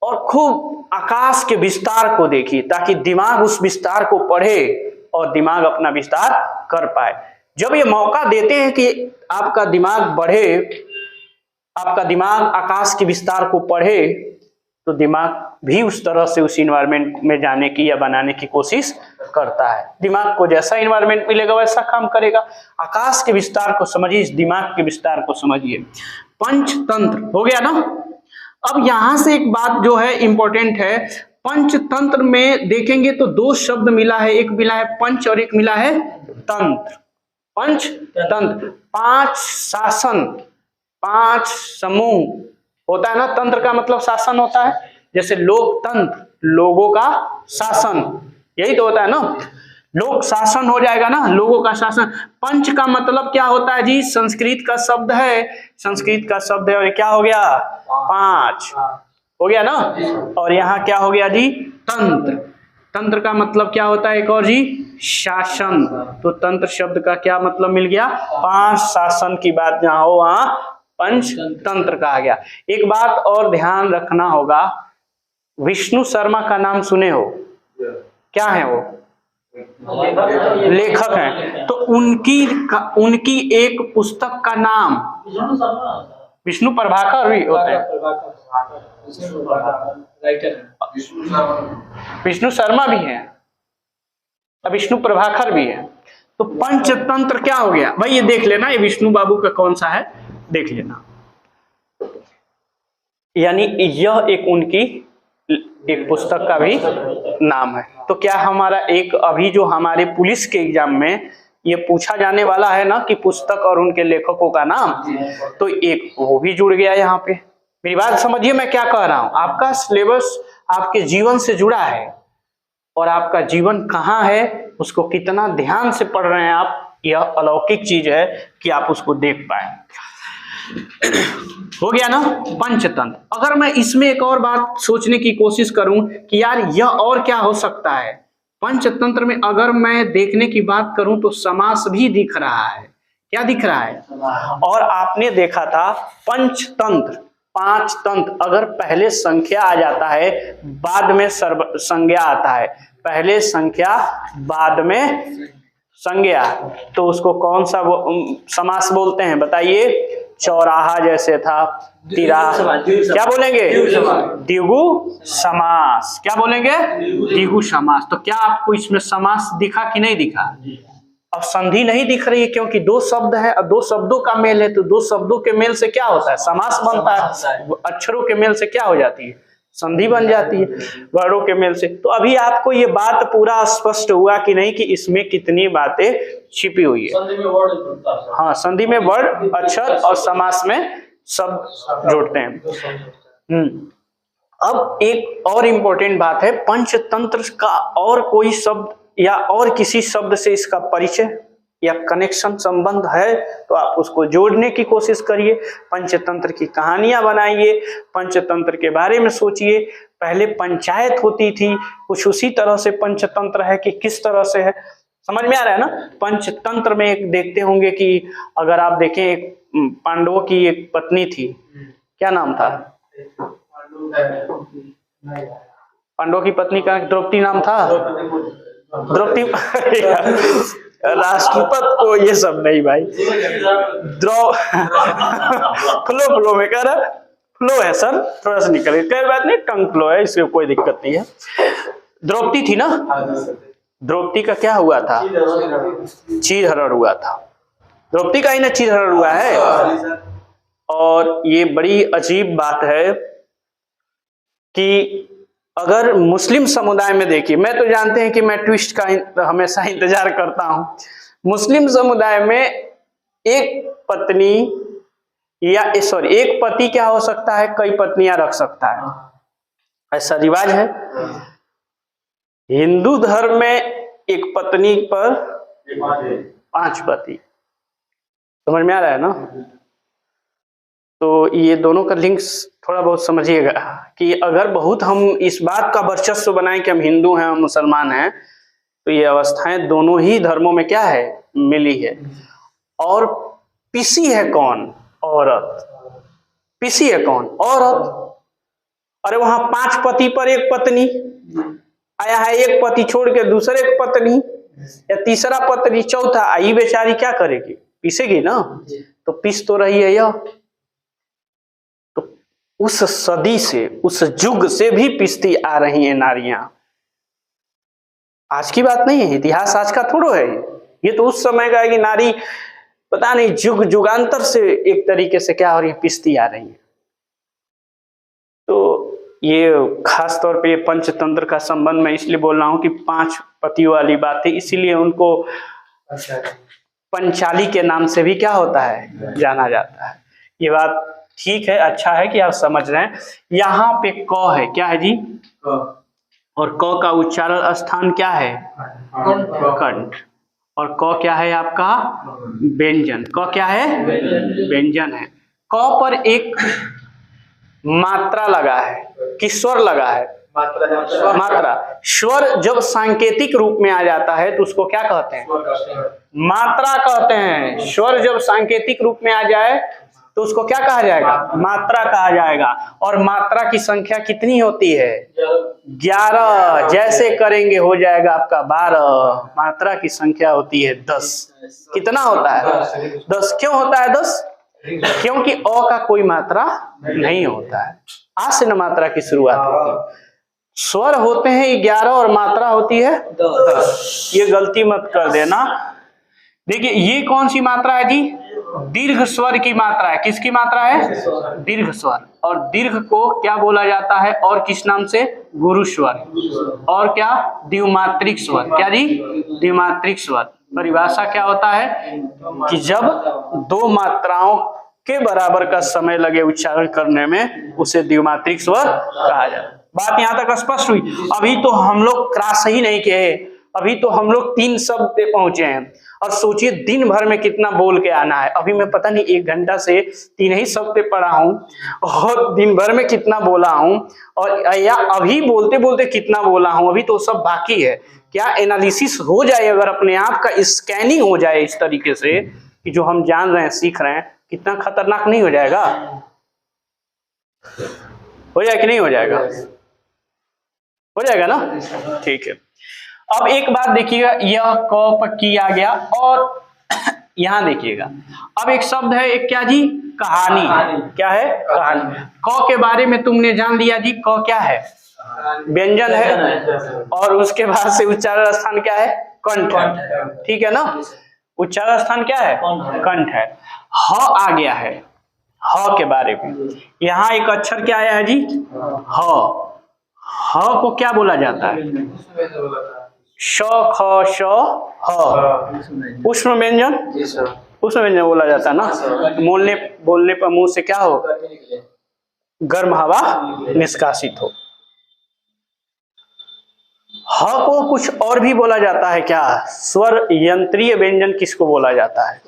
और खूब आकाश के विस्तार को देखिए, ताकि दिमाग उस विस्तार को पढ़े और दिमाग अपना विस्तार कर पाए। जब ये मौका देते हैं कि आपका दिमाग बढ़े, आपका दिमाग आकाश के विस्तार को पढ़े, तो दिमाग भी उस तरह से उस इन्वायरमेंट में जाने की या बनाने की कोशिश करता है। दिमाग को जैसा इन्वायरमेंट मिलेगा वैसा काम करेगा। आकाश के विस्तार को समझिए, इस दिमाग के विस्तार को समझिए। पंचतंत्र हो गया ना। अब यहां से एक बात जो है इंपॉर्टेंट है, पंचतंत्र में देखेंगे तो 2 शब्द मिला है, एक मिला है पंच और एक मिला है तंत्र। पंचतंत्र 5 शासन, 5 समूह होता है ना। तंत्र का मतलब शासन होता है, जैसे लोकतंत्र, लोगों का शासन, यही तो होता है ना। लोक शासन हो जाएगा ना, लोगों का शासन। पंच का मतलब क्या होता है जी? संस्कृत का शब्द है, संस्कृत का शब्द है, और क्या हो गया? 5 हो गया ना। और यहाँ क्या हो गया जी? तंत्र। तंत्र का मतलब क्या होता है एक और जी? शासन। तो तंत्र शब्द का क्या मतलब मिल गया? 5 शासन की बात जहां हो वहां पंचतंत्र कहा गया। एक बात और ध्यान रखना होगा, विष्णु शर्मा का नाम सुने हो? क्या है वो? लेखक हैं। तो उनकी एक पुस्तक का नाम विष्णु प्रभाकर भी होते हैं। विष्णु शर्मा भी हैं, विष्णु प्रभाकर भी है। तो पंचतंत्र क्या हो गया भाई? ये देख लेना, ये विष्णु बाबू का कौन सा है देख लेना। यानी यह एक उनकी एक पुस्तक का भी नाम है। तो क्या हमारा एक अभी जो हमारे पुलिस के एग्जाम में ये पूछा जाने वाला है ना कि पुस्तक और उनके लेखकों का नाम, तो एक वो भी जुड़ गया यहाँ पे। मेरी बात समझिए मैं क्या कह रहा हूं, आपका सिलेबस आपके जीवन से जुड़ा है और आपका जीवन कहाँ है उसको कितना ध्यान से पढ़ रहे हैं आप, यह अलौकिक चीज है कि आप उसको देख पाए। हो गया ना पंचतंत्र। अगर मैं इसमें एक और बात सोचने की कोशिश करूं कि यार यह और क्या हो सकता है, पंचतंत्र में अगर मैं देखने की बात करूं तो समास भी दिख रहा है। क्या दिख रहा है? और आपने देखा था पंचतंत्र, पांच तंत्र, अगर पहले संख्या आ जाता है बाद में संज्ञा आता है, पहले संख्या बाद में संज्ञा, तो उसको कौन सा समास बोलते हैं बताइए? चौराहा जैसे था, तिराहा, क्या बोलेंगे? द्विगु समास। क्या बोलेंगे? द्विगु समास। तो क्या आपको इसमें समास दिखा कि नहीं दिखा? अब संधि नहीं दिख रही है क्योंकि दो शब्द है और दो शब्दों का मेल है, तो दो शब्दों के मेल से क्या होता है? समास बनता है। अक्षरों के मेल से क्या हो जाती है? संधि बन जाती है वर्णों के मेल से। तो अभी आपको ये बात पूरा स्पष्ट हुआ कि नहीं कि इसमें कितनी बातें छिपी हुई है? हाँ, संधि में वर्ण, अक्षर और समास में शब्द जोड़ते हैं। अब एक और इम्पोर्टेंट बात है, पंचतंत्र का और कोई शब्द या और किसी शब्द से इसका परिचय या कनेक्शन संबंध है तो आप उसको जोड़ने की कोशिश करिए। पंचतंत्र की कहानियां बनाइए, पंचतंत्र के बारे में सोचिए। पहले पंचायत होती थी, कुछ उसी तरह से पंचतंत्र है कि किस तरह से है, समझ में आ रहा है ना? पंचतंत्र में एक देखते होंगे कि अगर आप देखें, एक पांडवों की एक पत्नी थी, क्या नाम था? पांडवों की पत्नी का द्रौपदी नाम था। द्रौपदी राष्ट्रपति को ये सब नहीं भाई, फ्लो में कर, फ्लो है सर, थोड़ा सा निकल गया, बात नहीं, टंग फ्लो है, इसमें कोई दिक्कत नहीं है। द्रौपदी थी ना, द्रौपदी का क्या हुआ था? चीरहरण हुआ था। द्रौपदी का ही ना चीरहरण हुआ है। और ये बड़ी अजीब बात है कि अगर मुस्लिम समुदाय में देखिए, मैं तो जानते हैं कि मैं ट्विस्ट का हमेशा इंतजार करता हूं, मुस्लिम समुदाय में एक पत्नी या एक पति क्या हो सकता है, कई पत्नियां रख सकता है, ऐसा रिवाज है। हिंदू धर्म में एक पत्नी पर 5 पति, समझ में आ रहा है ना? तो ये दोनों का लिंक्स थोड़ा बहुत समझिएगा कि अगर बहुत हम इस बात का वर्चस्व बनाएं कि हम हिंदू हैं, हम मुसलमान हैं, तो ये अवस्थाएं दोनों ही धर्मों में क्या है, मिली है। और पिसी है कौन? औरत। पिसी है कौन? औरत। अरे वहां 5 पति पर एक पत्नी आया है, एक पति छोड़ के दूसरे एक पत्नी या तीसरा पत्नी, चौथा आई, बेचारी क्या करेगी? पिसेगी ना, तो पिस तो रही है यह। उस सदी से, उस युग से भी पिसती आ रही हैं नारियां। आज की बात नहीं है, इतिहास आज का थोड़ा है, ये तो उस समय का है कि नारी पता नहीं युग युगांतर से एक तरीके से क्या हो रही है, पिसती आ रही है। तो ये खास तौर पे ये पंचतंत्र का संबंध मैं इसलिए बोल रहा हूं कि 5 पतियों वाली बात है, इसीलिए उनको पंचाली के नाम से भी क्या होता है, जाना जाता है। ये बात ठीक है, अच्छा है कि आप समझ रहे हैं। यहाँ पे क है, क्या है जी? और क का उच्चारण स्थान क्या है? कंठ। और क क्या है आपका? व्यंजन। क क्या है? व्यंजन है। क पर एक मात्रा लगा है कि स्वर लगा है? मात्रा। स्वर जब सांकेतिक रूप में आ जाता है तो उसको क्या कहते हैं? मात्रा कहते हैं। स्वर जब सांकेतिक रूप में आ जाए तो उसको क्या कहा जाएगा? मात्रा कहा जाएगा। और मात्रा की संख्या कितनी होती है? 11। जैसे करेंगे हो जाएगा आपका 12। मात्रा की संख्या होती है 10। कितना होता है? 10। क्यों होता है 10? क्योंकि अ का कोई मात्रा नहीं होता है। आ से न मात्रा की शुरुआत होती है। स्वर होते हैं 11 और मात्रा होती है 10। ये गलती मत कर देना। देखिए ये कौन सी मात्रा है जी? दीर्घ स्वर की मात्रा है। किसकी मात्रा है? दीर्घ स्वर। और दीर्घ को क्या बोला जाता है और किस नाम से? गुरु स्वर। और क्या? द्विमात्रिक स्वर। क्या जी? द्विमात्रिक स्वर। परिभाषा क्या होता है कि जब दो मात्राओं के बराबर का समय लगे उच्चारण करने में, उसे द्विमात्रिक स्वर कहा जाता है। बात यहां तक स्पष्ट हुई। अभी तो हम लोग क्रॉस ही नहीं किए, अभी तो हम लोग 3 शब्द पे पहुंचे हैं। और सोचिए दिन भर में कितना बोल के आना है। अभी मैं पता नहीं 1 घंटा से 3 ही शब्द पे पढ़ा हूं और दिन भर में कितना बोला हूं, और या अभी बोलते बोलते कितना बोला हूं, अभी तो सब बाकी है। क्या एनालिसिस हो जाए, अगर अपने आप का स्कैनिंग हो जाए इस तरीके से कि जो हम जान रहे हैं, सीख रहे हैं, कितना खतरनाक नहीं हो जाएगा? हो जाए कि नहीं हो जाएगा? हो जाएगा ना? ठीक है। अब एक बात देखिएगा, यह क किया गया, और यहां देखिएगा अब एक शब्द है, एक क्या जी? कहानी। क्या है? कहानी। क के बारे में तुमने जान लिया जी, क क्या है? व्यंजन है, और उसके बाद से उच्चारण स्थान क्या है? कंठ है। ठीक है ना? उच्चारण स्थान क्या है? कंठ है। ह आ गया है, ह के बारे में यहाँ एक अक्षर क्या आया है जी? ह। ह को क्या बोला जाता है? श ख श ह। उष्म व्यंजन, उष्म व्यंजन बोला जाता है ना। बोलने पर मुंह से क्या हो? गर्म हवा निष्कासित हो। ह को कुछ और भी बोला जाता है क्या? स्वर यंत्रीय व्यंजन किसको बोला जाता है?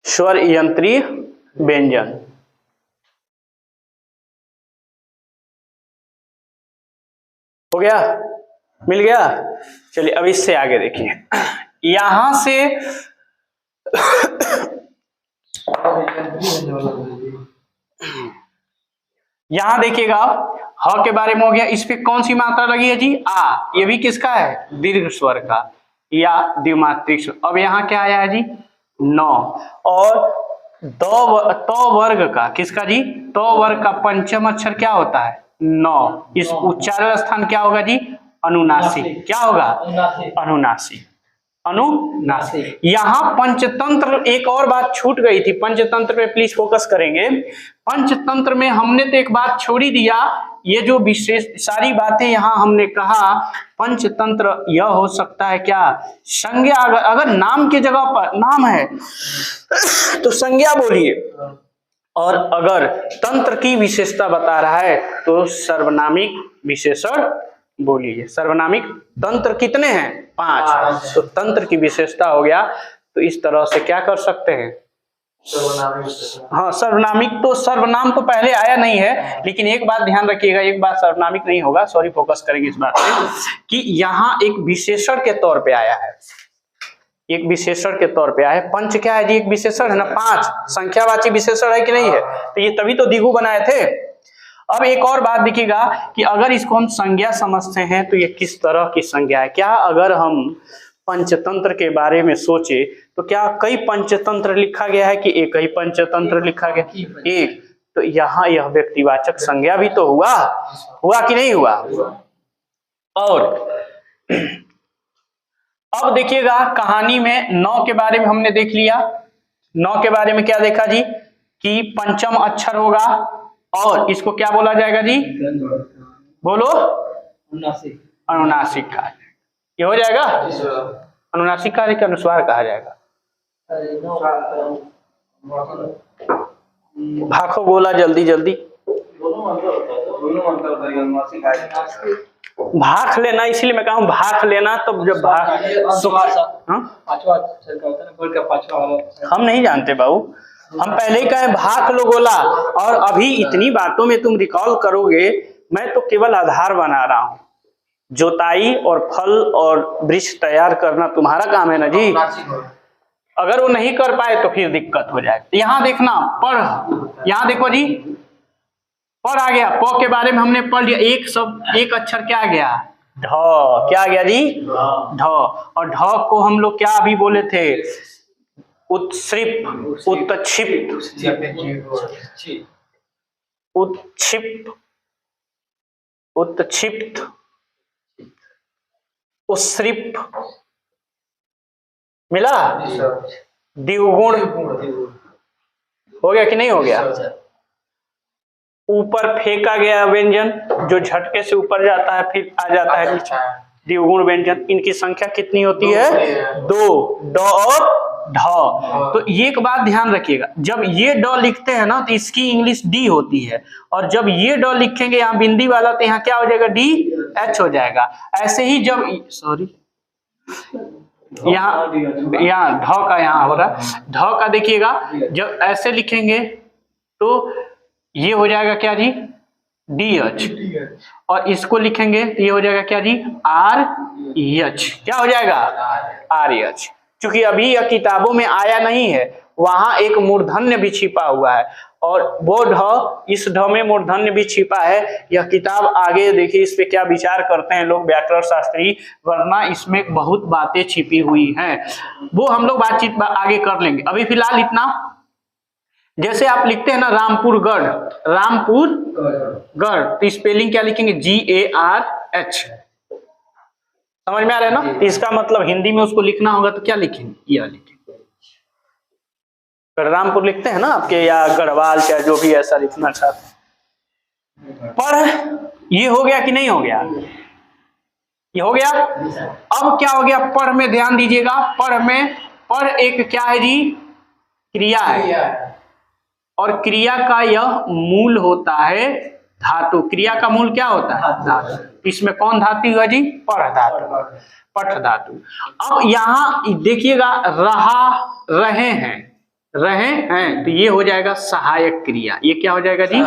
स्वर यंत्रीय व्यंजन। हो गया? मिल गया? चलिए अब इससे आगे देखिए, यहां से यहां देखिएगा, ह के बारे में हो गया। इस पे कौन सी मात्रा लगी है जी? आ। ये भी किसका है? दीर्घ स्वर का या द्विमात्रिक स्वर। अब यहाँ क्या आया है जी? 9। और तो वर्ग का, किसका जी? तो वर्ग का पंचम अक्षर क्या होता है? 9। इस उच्चारण स्थान क्या होगा जी? अनुनासिक। क्या होगा? अनुनासिक। अनुनासिक। यहाँ पंचतंत्र, एक और बात छूट गई थी, पंचतंत्र पे प्लीज फोकस करेंगे। पंचतंत्र में हमने तो एक बात छोड़ ही दिया, ये जो विशेष सारी बातें यहाँ हमने कहा, पंचतंत्र यह हो सकता है क्या? संज्ञा, अगर नाम की जगह पर नाम है तो संज्ञा बोलिए, और अगर तंत्र की विशेषता बता रहा है तो सर्वनामिक विशेषण बोलिए। सर्वनामिक तंत्र कितने हैं? 5। तो तंत्र की विशेषता हो गया। तो इस तरह से क्या कर सकते हैं? हाँ, सर्वनामिक तो सर्वनाम तो पहले आया नहीं है, लेकिन एक बात ध्यान रखिएगा, एक बात सर्वनामिक नहीं होगा, सॉरी, फोकस करेंगे इस बात पे कि यहाँ एक विशेषण के तौर पे आया है, एक विशेषण के तौर पे आया है। पंच क्या है जी? एक विशेषण है ना। 5 संख्यावाची विशेषण है कि नहीं है? तो ये तभी तो दिगु बनाए थे। अब एक और बात देखिएगा कि अगर इसको हम संज्ञा समझते हैं तो ये किस तरह की संज्ञा है? क्या अगर हम पंचतंत्र के बारे में सोचे तो क्या कई पंचतंत्र लिखा गया है कि एक ही पंचतंत्र लिखा गया? एक। तो यहाँ यह व्यक्तिवाचक संज्ञा भी तो हुआ कि नहीं हुआ? और अब देखिएगा, कहानी में 9 के बारे में हमने देख लिया। 9 के बारे में क्या देखा जी? कि पंचम अक्षर होगा, और इसको क्या बोला जाएगा जी? बोलो। अनुनासिक कहा जाएगा। ये हो जाएगा? अनुनासिक कार्य के अनुस्वार कहा जाएगा। भाखो बोला जल्दी जल्दी। भाख लेना, इसलिए मैं कहूँ भाख लेना, तो जब हम नहीं जानते बाबू, हम पहले ही कहे भाख लो बोला, और अभी इतनी बातों में तुम रिकॉल करोगे, मैं तो केवल आधार बना रहा हूँ। जोताई और फल और वृक्ष तैयार करना तुम्हारा काम है ना जी। अगर वो नहीं कर पाए तो फिर दिक्कत हो जाए। यहाँ देखना, पढ़, यहाँ देखो जी, पढ़ आ गया। प के बारे में हमने पढ़ लिया। एक शब्द, एक अक्षर क्या आ गया? ढ। क्या आ गया जी? ढ। और ढ को हम लोग क्या अभी बोले थे? उत्सृप, उत्क्षिप्त, उत्क्षिप्त, उत्क्षिप्त, उत्सृप। मिला? द्विगुण हो गया कि नहीं हो गया? ऊपर फेंका गया व्यंजन जो झटके से ऊपर जाता है फिर आ जाता है नीचे, द्विगुण व्यंजन। इनकी संख्या कितनी होती है? 2, ड और ढ। तो ये एक बात ध्यान रखिएगा, जब ये ड लिखते हैं ना तो इसकी इंग्लिश डी होती है, और जब ये ड लिखेंगे यहाँ बिंदी वाला तो यहाँ क्या हो जाएगा? डी एच हो जाएगा। ऐसे ही जब यहाँ ढ का यहाँ हो रहा है, ढ का देखिएगा जब ऐसे लिखेंगे तो ये हो जाएगा क्या जी? डी एच, और इसको लिखेंगे तो ये हो जाएगा क्या जी? R H. क्या हो जाएगा? R H. क्योंकि अभी यह किताबों में आया नहीं है, वहां एक मूर्धन्य भी छिपा हुआ है, और वो ढ, इस ढ में मूर्धन्य भी छिपा है। यह किताब आगे देखिए इस पे क्या विचार करते हैं लोग व्याकरण शास्त्री, वरना इसमें बहुत बातें छिपी हुई हैं, वो हम लोग बातचीत आगे कर लेंगे। अभी फिलहाल इतना। जैसे आप लिखते हैं ना रामपुरगढ़, रामपुरगढ़, तो स्पेलिंग क्या लिखेंगे? GARH। समझ में आ रहा है ना? इसका मतलब हिंदी में उसको लिखना होगा तो क्या लिखेंगे? यह लिखेंगे। रामपुर लिखते हैं ना आपके, या गढ़वाल, चाहे जो भी ऐसा लिखना चाहते हैं। पर ये हो गया कि नहीं हो गया? ये हो गया। अब क्या हो गया? पर में ध्यान दीजिएगा, पर में, पर एक क्या है जी? क्रिया है, और क्रिया का यह मूल होता है धातु। क्रिया का मूल क्या होता है? धातु। इसमें कौन धातु हुआ जी? पर धातु, पठ धातु। अब यहाँ देखिएगा, रहा, रहे हैं, रहे हैं, तो ये हो जाएगा सहायक क्रिया। ये क्या हो जाएगा जी?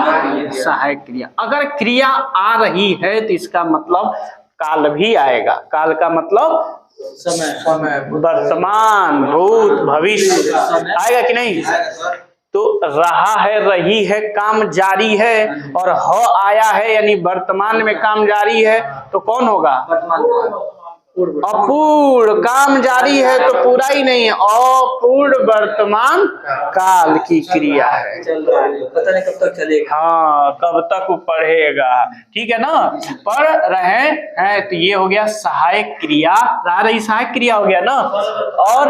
सहायक क्रिया। अगर क्रिया आ रही है तो इसका मतलब काल भी आएगा। काल का मतलब समय, वर्तमान, भूत, भविष्य आएगा कि नहीं? तो रहा है, रही है, काम जारी है, और ह आया है यानी वर्तमान में काम जारी है, तो कौन होगा? अपूर्ण। काम जारी है तो पूरा ही नहीं है, अपूर्ण वर्तमान काल की क्रिया है। पता नहीं कब तक चलेगा। हाँ, कब तक वो पढ़ेगा, ठीक है ना? पर रहे हैं तो ये हो गया सहायक क्रिया, रहा रही सहायक क्रिया हो गया ना। और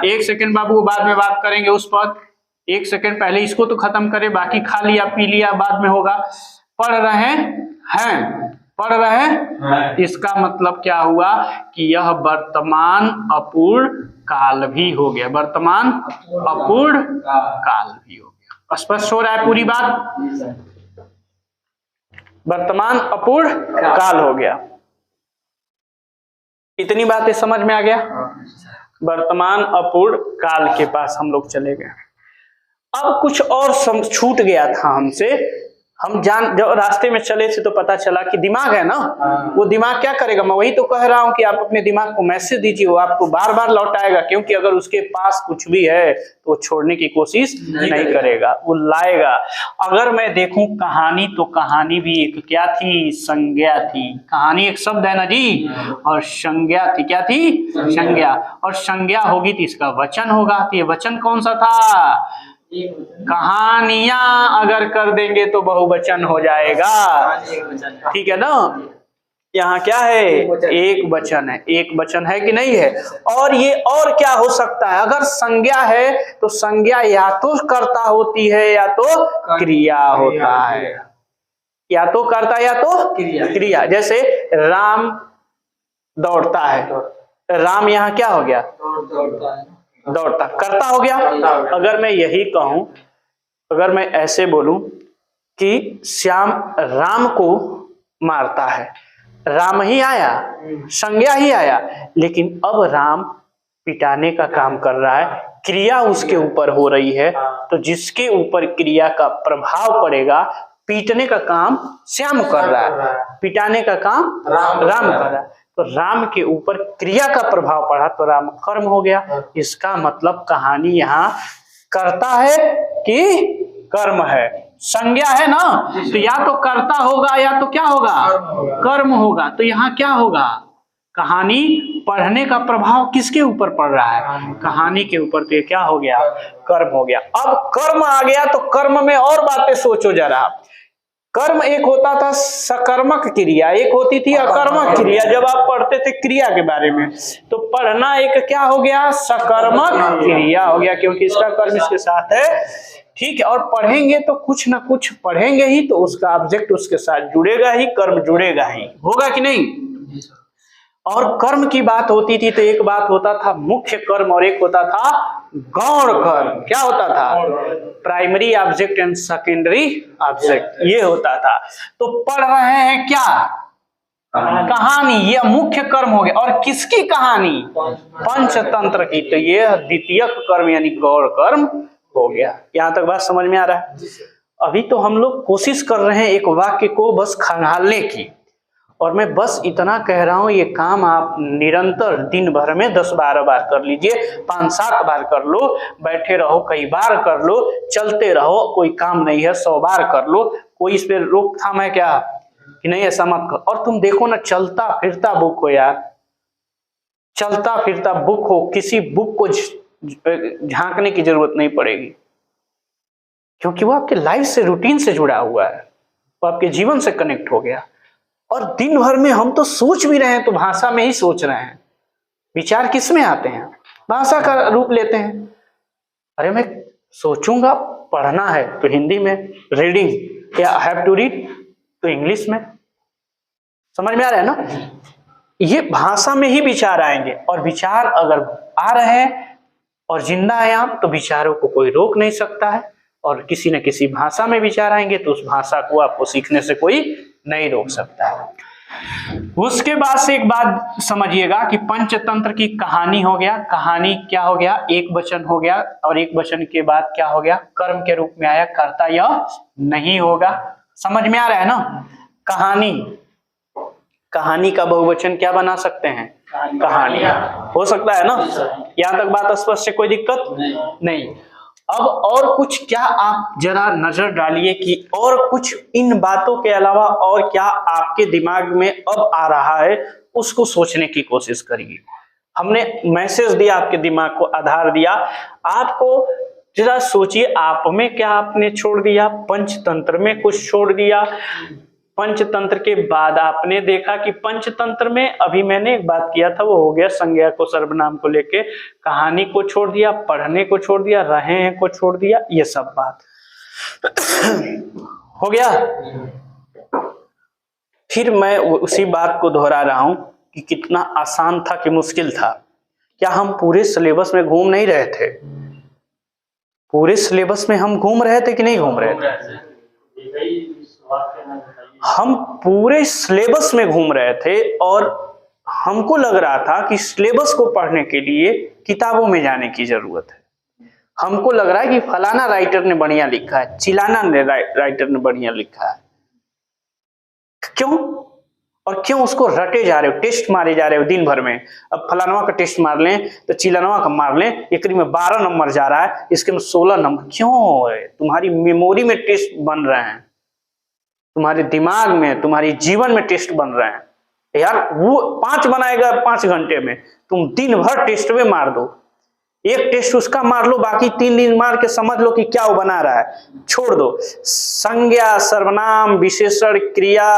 एक सेकंड बाबू, वो बाद में बात करेंगे उस पर, एक सेकंड पहले इसको तो खत्म करें, बाकी खा लिया पी लिया बाद में होगा। पढ़ रहे हैं, पढ़ रहे हैं, इसका मतलब क्या हुआ कि यह वर्तमान अपूर्ण काल भी हो गया, वर्तमान अपूर्ण काल भी हो गया। स्पष्ट हो रहा है पूरी बात? वर्तमान अपूर्ण काल हो गया। इतनी बातें समझ में आ गया? वर्तमान अपूर्ण काल के पास हम लोग चले गए। अब कुछ और छूट गया था हमसे, हम जब रास्ते में चले थे तो पता चला कि दिमाग है ना, वो दिमाग क्या करेगा? मैं वही तो कह रहा हूं कि आप अपने दिमाग को मैसेज दीजिए, वो आपको बार बार लौटाएगा, क्योंकि अगर उसके पास कुछ भी है तो वो छोड़ने की कोशिश नहीं करेगा, वो लाएगा। अगर मैं देखूं कहानी, तो कहानी भी एक क्या थी? संज्ञा थी। कहानी एक शब्द है ना जी, और संज्ञा थी। क्या थी? संज्ञा। और संज्ञा होगी तो इसका वचन होगा, तो ये वचन कौन सा था? कहानियां अगर कर देंगे तो बहुवचन हो जाएगा, ठीक है ना? यहाँ क्या है? एक वचन है। एक वचन है कि नहीं है? और ये और क्या हो सकता है? अगर संज्ञा है तो संज्ञा या तो कर्ता होती है या तो क्रिया होता है, या तो कर्ता या तो क्रिया। जैसे राम दौड़ता है, राम यहाँ क्या हो गया? दौड़ता, कर्ता हो गया। अगर मैं यही कहूं, अगर मैं ऐसे बोलूं कि श्याम राम को मारता है, राम ही आया, संज्ञा ही आया, लेकिन अब राम पिटाने का काम कर रहा है, क्रिया उसके ऊपर हो रही है, तो जिसके ऊपर क्रिया का प्रभाव पड़ेगा, पीटने का काम श्याम कर रहा है, पिटाने का काम राम कर रहा है, तो राम के ऊपर क्रिया का प्रभाव पड़ा तो राम कर्म हो गया। इसका मतलब कहानी यहाँ करता है कि कर्म है? संज्ञा है ना, तो या तो कर्ता होगा या तो क्या होगा? कर्म होगा। तो यहाँ क्या होगा? कहानी पढ़ने का प्रभाव किसके ऊपर पड़ रहा है? कहानी के ऊपर। तो ये क्या हो गया? कर्म हो गया। अब कर्म आ गया तो कर्म में और बातें सोचो जरा। कर्म एक होता था सकर्मक क्रिया, एक होती थी अकर्मक क्रिया। जब आप पढ़ते थे क्रिया के बारे में, तो पढ़ना एक क्या हो गया, सकर्मक क्रिया हो गया, क्योंकि इसका कर्म इसके साथ है। ठीक है, और पढ़ेंगे तो कुछ ना कुछ पढ़ेंगे ही, तो उसका ऑब्जेक्ट उसके साथ जुड़ेगा ही, कर्म जुड़ेगा ही, होगा कि नहीं। और कर्म की बात होती थी तो एक बात होता था मुख्य कर्म और एक होता था गौण कर्म। क्या होता था, primary object and secondary object, ये होता था। तो पढ़ रहे हैं क्या, कहानी, ये मुख्य कर्म हो गया। और किसकी कहानी, पंचतंत्र की, तो ये द्वितीय कर्म यानी गौण कर्म हो गया। यहां तक बात समझ में आ रहा है। अभी तो हम लोग कोशिश कर रहे हैं एक वाक्य को बस खंगालने की, और मैं बस इतना कह रहा हूं, ये काम आप निरंतर दिन भर में 10-12 बार कर लीजिए, 5-7 बार कर लो, बैठे रहो कई बार कर लो, चलते रहो, कोई काम नहीं है 100 बार कर लो, कोई इस पे रोकथाम है क्या कि नहीं ऐसा मत कर। और तुम देखो ना, चलता फिरता बुक हो यार, चलता फिरता बुक हो, किसी बुक को झांकने की जरूरत नहीं पड़ेगी, क्योंकि वो आपके लाइफ से, रूटीन से जुड़ा हुआ है, वो आपके जीवन से कनेक्ट हो गया। और दिन भर में हम तो सोच भी रहे हैं तो भाषा में ही सोच रहे हैं, विचार किस में आते हैं, भाषा का रूप लेते हैं। अरे मैं सोचूंगा, पढ़ना है तो हिंदी में रीडिंग, या हैव टू रीड तो इंग्लिश में। समझ में आ रहा है ना, ये भाषा में ही विचार आएंगे। और विचार अगर आ रहे हैं और जिंदा है आप, तो विचारों को कोई रोक नहीं सकता है। और किसी न किसी भाषा में विचार आएंगे तो उस भाषा को आपको सीखने से कोई नहीं रोक सकता है। उसके बाद से एक बात समझिएगा कि पंचतंत्र की कहानी हो गया। कहानी क्या हो गया, एक वचन हो गया, और एक वचन के बाद क्या हो गया, कर्म के रूप में आया, कर्ता यह नहीं होगा। समझ में आ रहा है ना। कहानी, कहानी का बहुवचन क्या बना सकते हैं, कहानियां, हो सकता है ना। यहां तक बात स्पष्ट है, कोई दिक्कत नहीं। अब और कुछ क्या, आप जरा नजर डालिए कि और कुछ इन बातों के अलावा और क्या आपके दिमाग में अब आ रहा है, उसको सोचने की कोशिश करिए। हमने मैसेज दिया, आपके दिमाग को आधार दिया, आपको जरा सोचिए आप में क्या आपने छोड़ दिया, पंचतंत्र में कुछ छोड़ दिया। पंचतंत्र के बाद आपने देखा कि पंचतंत्र में अभी मैंने एक बात किया था, वो हो गया संज्ञा को सर्वनाम को लेके, कहानी को छोड़ दिया, पढ़ने को छोड़ दिया, रहे हैं को छोड़ दिया, ये सब बात हो गया। फिर मैं उसी बात को दोहरा रहा हूं कि कितना आसान था कि मुश्किल था। क्या हम पूरे सिलेबस में घूम नहीं रहे थे, पूरे सिलेबस में हम घूम रहे थे कि नहीं घूम रहे थे, हम पूरे सिलेबस में घूम रहे थे। और हमको लग रहा था कि सिलेबस को पढ़ने के लिए किताबों में जाने की जरूरत है। हमको लग रहा है कि फलाना राइटर ने बढ़िया लिखा है, चिलाना राइटर ने बढ़िया लिखा है। क्यों, और क्यों उसको रटे जा रहे हो, टेस्ट मारे जा रहे हो दिन भर में। अब फलानवा का टेस्ट मार लें तो चिलानवा का मार लें, एक में 12 नंबर जा रहा है, इसके में 16 नंबर। क्यों है, तुम्हारी मेमोरी में टेस्ट बन रहे हैं, तुम्हारे दिमाग में, तुम्हारी जीवन में टेस्ट बन रहे हैं यार। वो 5 बनाएगा 5 घंटे में, तुम दिन भर टेस्ट में मार दो, एक टेस्ट उसका मार लो, बाकी 3 दिन मार के समझ लो कि क्या वो बना रहा है, छोड़ दो। संज्ञा, सर्वनाम, विशेषण, क्रिया,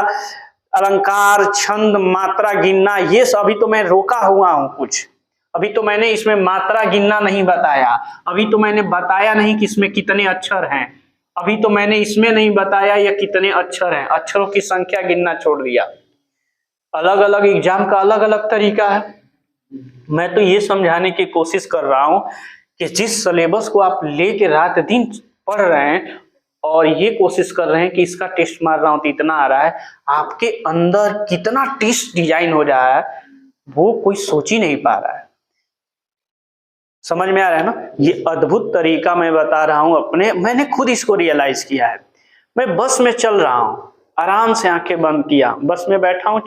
अलंकार, छंद, मात्रा गिनना, ये सब अभी तो मैं रोका हुआ हूं कुछ। अभी तो मैंने इसमें मात्रा गिनना नहीं बताया, अभी तो मैंने बताया नहीं कि इसमें कितने अक्षर हैं, अभी तो मैंने इसमें नहीं बताया ये कितने अक्षर हैं, अक्षरों की संख्या गिनना छोड़ दिया। अलग अलग एग्जाम का अलग अलग तरीका है। मैं तो ये समझाने की कोशिश कर रहा हूं कि जिस सिलेबस को आप लेके रात दिन पढ़ रहे हैं और ये कोशिश कर रहे हैं कि इसका टेस्ट मार रहा हूं तो इतना आ रहा है, आपके अंदर कितना टेस्ट डिजाइन हो रहा है वो कोई सोच ही नहीं पा रहा है। समझ में आ रहा है ना। ये अद्भुत तरीका मैं बता रहा हूं अपने, मैंने खुद इसको रियलाइज किया है। मैं बस में चल रहा हूं, आराम से आंखें बंद किया, बस में बैठा हूं,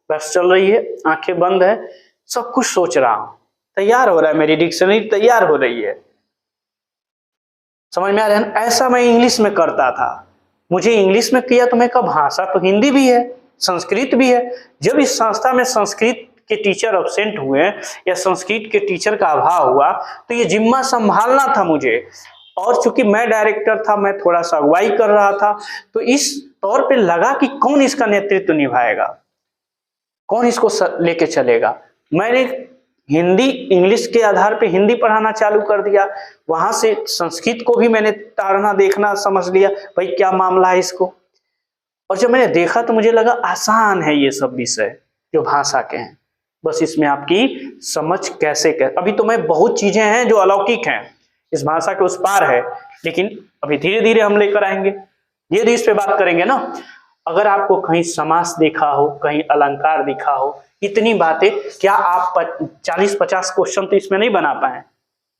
बस चल रही है, आंखें बंद है, सब कुछ सोच रहा हूं, तैयार हो रहा है, मेरी डिक्शनरी तैयार हो रही है। समझ में आ रहा है ना। ऐसा मैं इंग्लिश में करता था, मुझे इंग्लिश में किया तो मैं कहा भाषा तो हिंदी भी है, संस्कृत भी है। जब इस संस्था में संस्कृत के टीचर अब्सेंट हुए या संस्कृत के टीचर का अभाव हुआ तो ये जिम्मा संभालना था मुझे। और चूंकि मैं डायरेक्टर था, मैं थोड़ा सा अगुवाई कर रहा था, तो इस तौर पे लगा कि कौन इसका नेतृत्व निभाएगा, कौन इसको लेके चलेगा। मैंने हिंदी इंग्लिश के आधार पे हिंदी पढ़ाना चालू कर दिया, वहां से संस्कृत को भी मैंने ताड़ना देखना समझ लिया, भाई क्या मामला है इसको। और जब मैंने देखा तो मुझे लगा आसान है ये सब विषय जो भाषा के हैं, बस इसमें आपकी समझ कैसे अभी तो मैं बहुत चीजें हैं जो अलौकिक हैं, इस भाषा के उस पार है, लेकिन अभी धीरे धीरे हम लेकर आएंगे, धीरे इस पे बात करेंगे ना। अगर आपको कहीं समास देखा हो, कहीं अलंकार दिखा हो, इतनी बातें, क्या आप 40-50 क्वेश्चन तो इसमें नहीं बना पाए?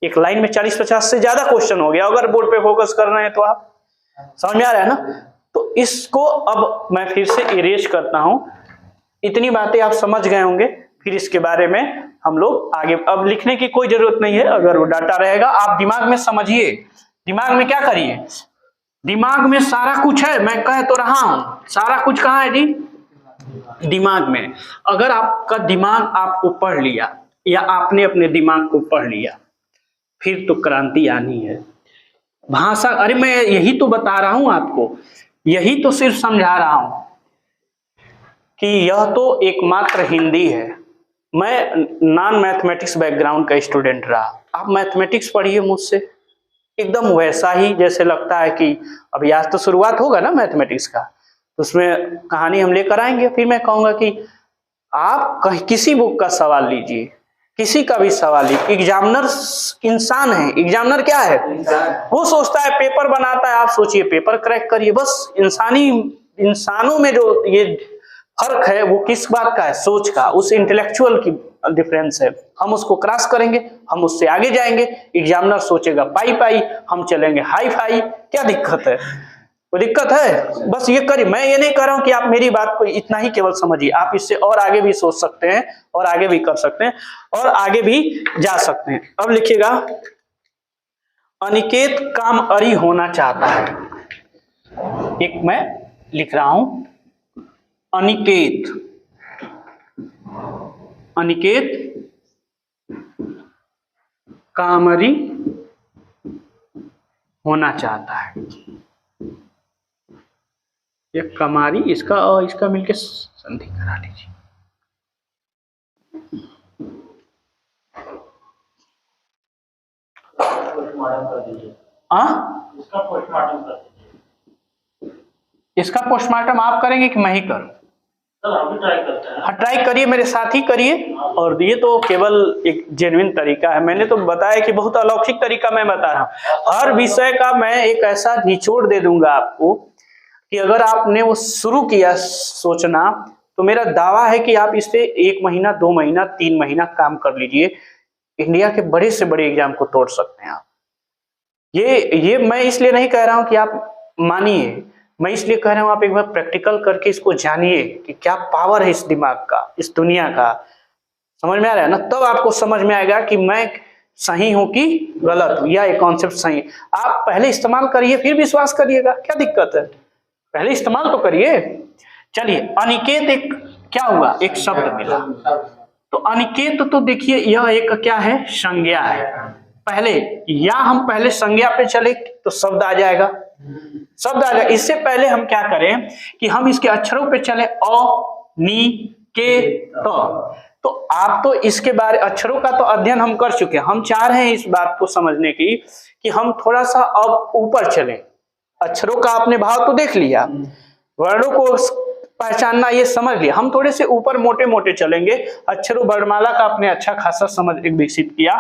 एक लाइन में 40-50 से ज्यादा क्वेश्चन हो गया, अगर बोर्ड पे फोकस कर रहे हैं तो। आप समझ में आ रहा है ना? तो इसको अब मैं फिर से इरेज करता हूं, इतनी बातें आप समझ गए होंगे, फिर इसके बारे में हम लोग आगे, अब लिखने की कोई जरूरत नहीं है, अगर वो डाटा रहेगा आप दिमाग में समझिए, दिमाग में क्या करिए, दिमाग में सारा कुछ है, मैं कह तो रहा हूं, सारा कुछ कहाँ है जी? दिमाग में। अगर आपका दिमाग आपको पढ़ लिया या आपने अपने दिमाग को पढ़ लिया, फिर तो क्रांति आनी है। भाषा, अरे मैं यही तो बता रहा हूं आपको, यही तो सिर्फ समझा रहा हूं कि यह तो एकमात्र हिंदी है। मैं नॉन मैथमेटिक्स बैकग्राउंड का स्टूडेंट रहा, आप मैथमेटिक्स पढ़िए मुझसे, एकदम वैसा ही जैसे लगता है कि अभी आज तो शुरुआत होगा ना मैथमेटिक्स का, तो उसमें कहानी हम लेकर आएंगे, फिर मैं कहूंगा कि आप कहीं किसी बुक का सवाल लीजिए, किसी का भी सवाल लीजिए, एग्जामिनर इंसान है, एग्जामिनर क्या है? वो सोचता है पेपर बनाता है, आप सोचिए पेपर क्रैक करिए, बस इंसानों में जो ये फर्क है वो किस बात का है? सोच का, उस इंटेलेक्चुअल की डिफरेंस है, हम उसको क्रॉस करेंगे, हम उससे आगे जाएंगे। एग्जामिनर सोचेगा पाई पाई, हम चलेंगे हाई फाई, क्या दिक्कत है? कोई दिक्कत है? बस ये करिए, मैं ये नहीं कह रहा हूं कि आप मेरी बात को इतना ही केवल समझिए, आप इससे और आगे भी सोच सकते हैं, और आगे भी कर सकते हैं, और आगे भी जा सकते हैं। अब लिखिएगा, अनिकेत कामअरी होना चाहता है। एक मैं लिख रहा हूं, अनिकेत कामअरी होना चाहता है। ये कमारी, इसका और इसका मिलके संधि करा लीजिए। इसका पोस्टमार्टम आप करेंगे कि मैं ही करूं? हम भी ट्राई करते हैं। हाँ ट्राई करिए, मेरे साथ ही करिए। और ये तो केवल एक जेन्युइन तरीका है, मैंने तो बताया कि बहुत अलौकिक तरीका मैं बता रहा हूँ। हर विषय का मैं एक ऐसा निचोड़ दे दूंगा आपको कि अगर आपने वो शुरू किया सोचना, तो मेरा दावा है कि आप इससे 1 महीना 2 महीना 3 महीना काम कर लीजिए, इंडिया के बड़े से बड़े एग्जाम को तोड़ सकते हैं आप। ये मैं इसलिए नहीं कह रहा हूं कि आप मानिए, मैं इसलिए कह रहा हूं आप एक बार प्रैक्टिकल करके इसको जानिए कि क्या पावर है इस दिमाग का, इस दुनिया का। समझ में आ रहा है ना? तब आपको समझ में आएगा कि मैं सही हूं कि गलत हूं, या ये कॉन्सेप्ट सही। आप पहले इस्तेमाल करिए, फिर विश्वास करिएगा, क्या दिक्कत है? पहले इस्तेमाल तो करिए। चलिए, अनिकेत एक क्या हुआ? एक शब्द मिला। तो अनिकेत तो देखिए यह एक क्या है? संज्ञा है। पहले या हम पहले संज्ञा पे चले तो शब्द आ जाएगा, शब्द आ जाएगा। इससे पहले हम क्या करें कि हम इसके अक्षरों पे चले, अ, नी, के, त। तो आप तो इसके बारे अक्षरों का तो अध्ययन हम कर चुके हैं, हम चाह रहे हैं इस बात को समझने की कि हम थोड़ा सा अब ऊपर चलें। अक्षरों का आपने भाव तो देख लिया, वर्णों को पहचानना ये समझ लिया, हम थोड़े से ऊपर मोटे मोटे चलेंगे। अक्षरों वर्णमाला का आपने अच्छा खासा समझ विकसित किया।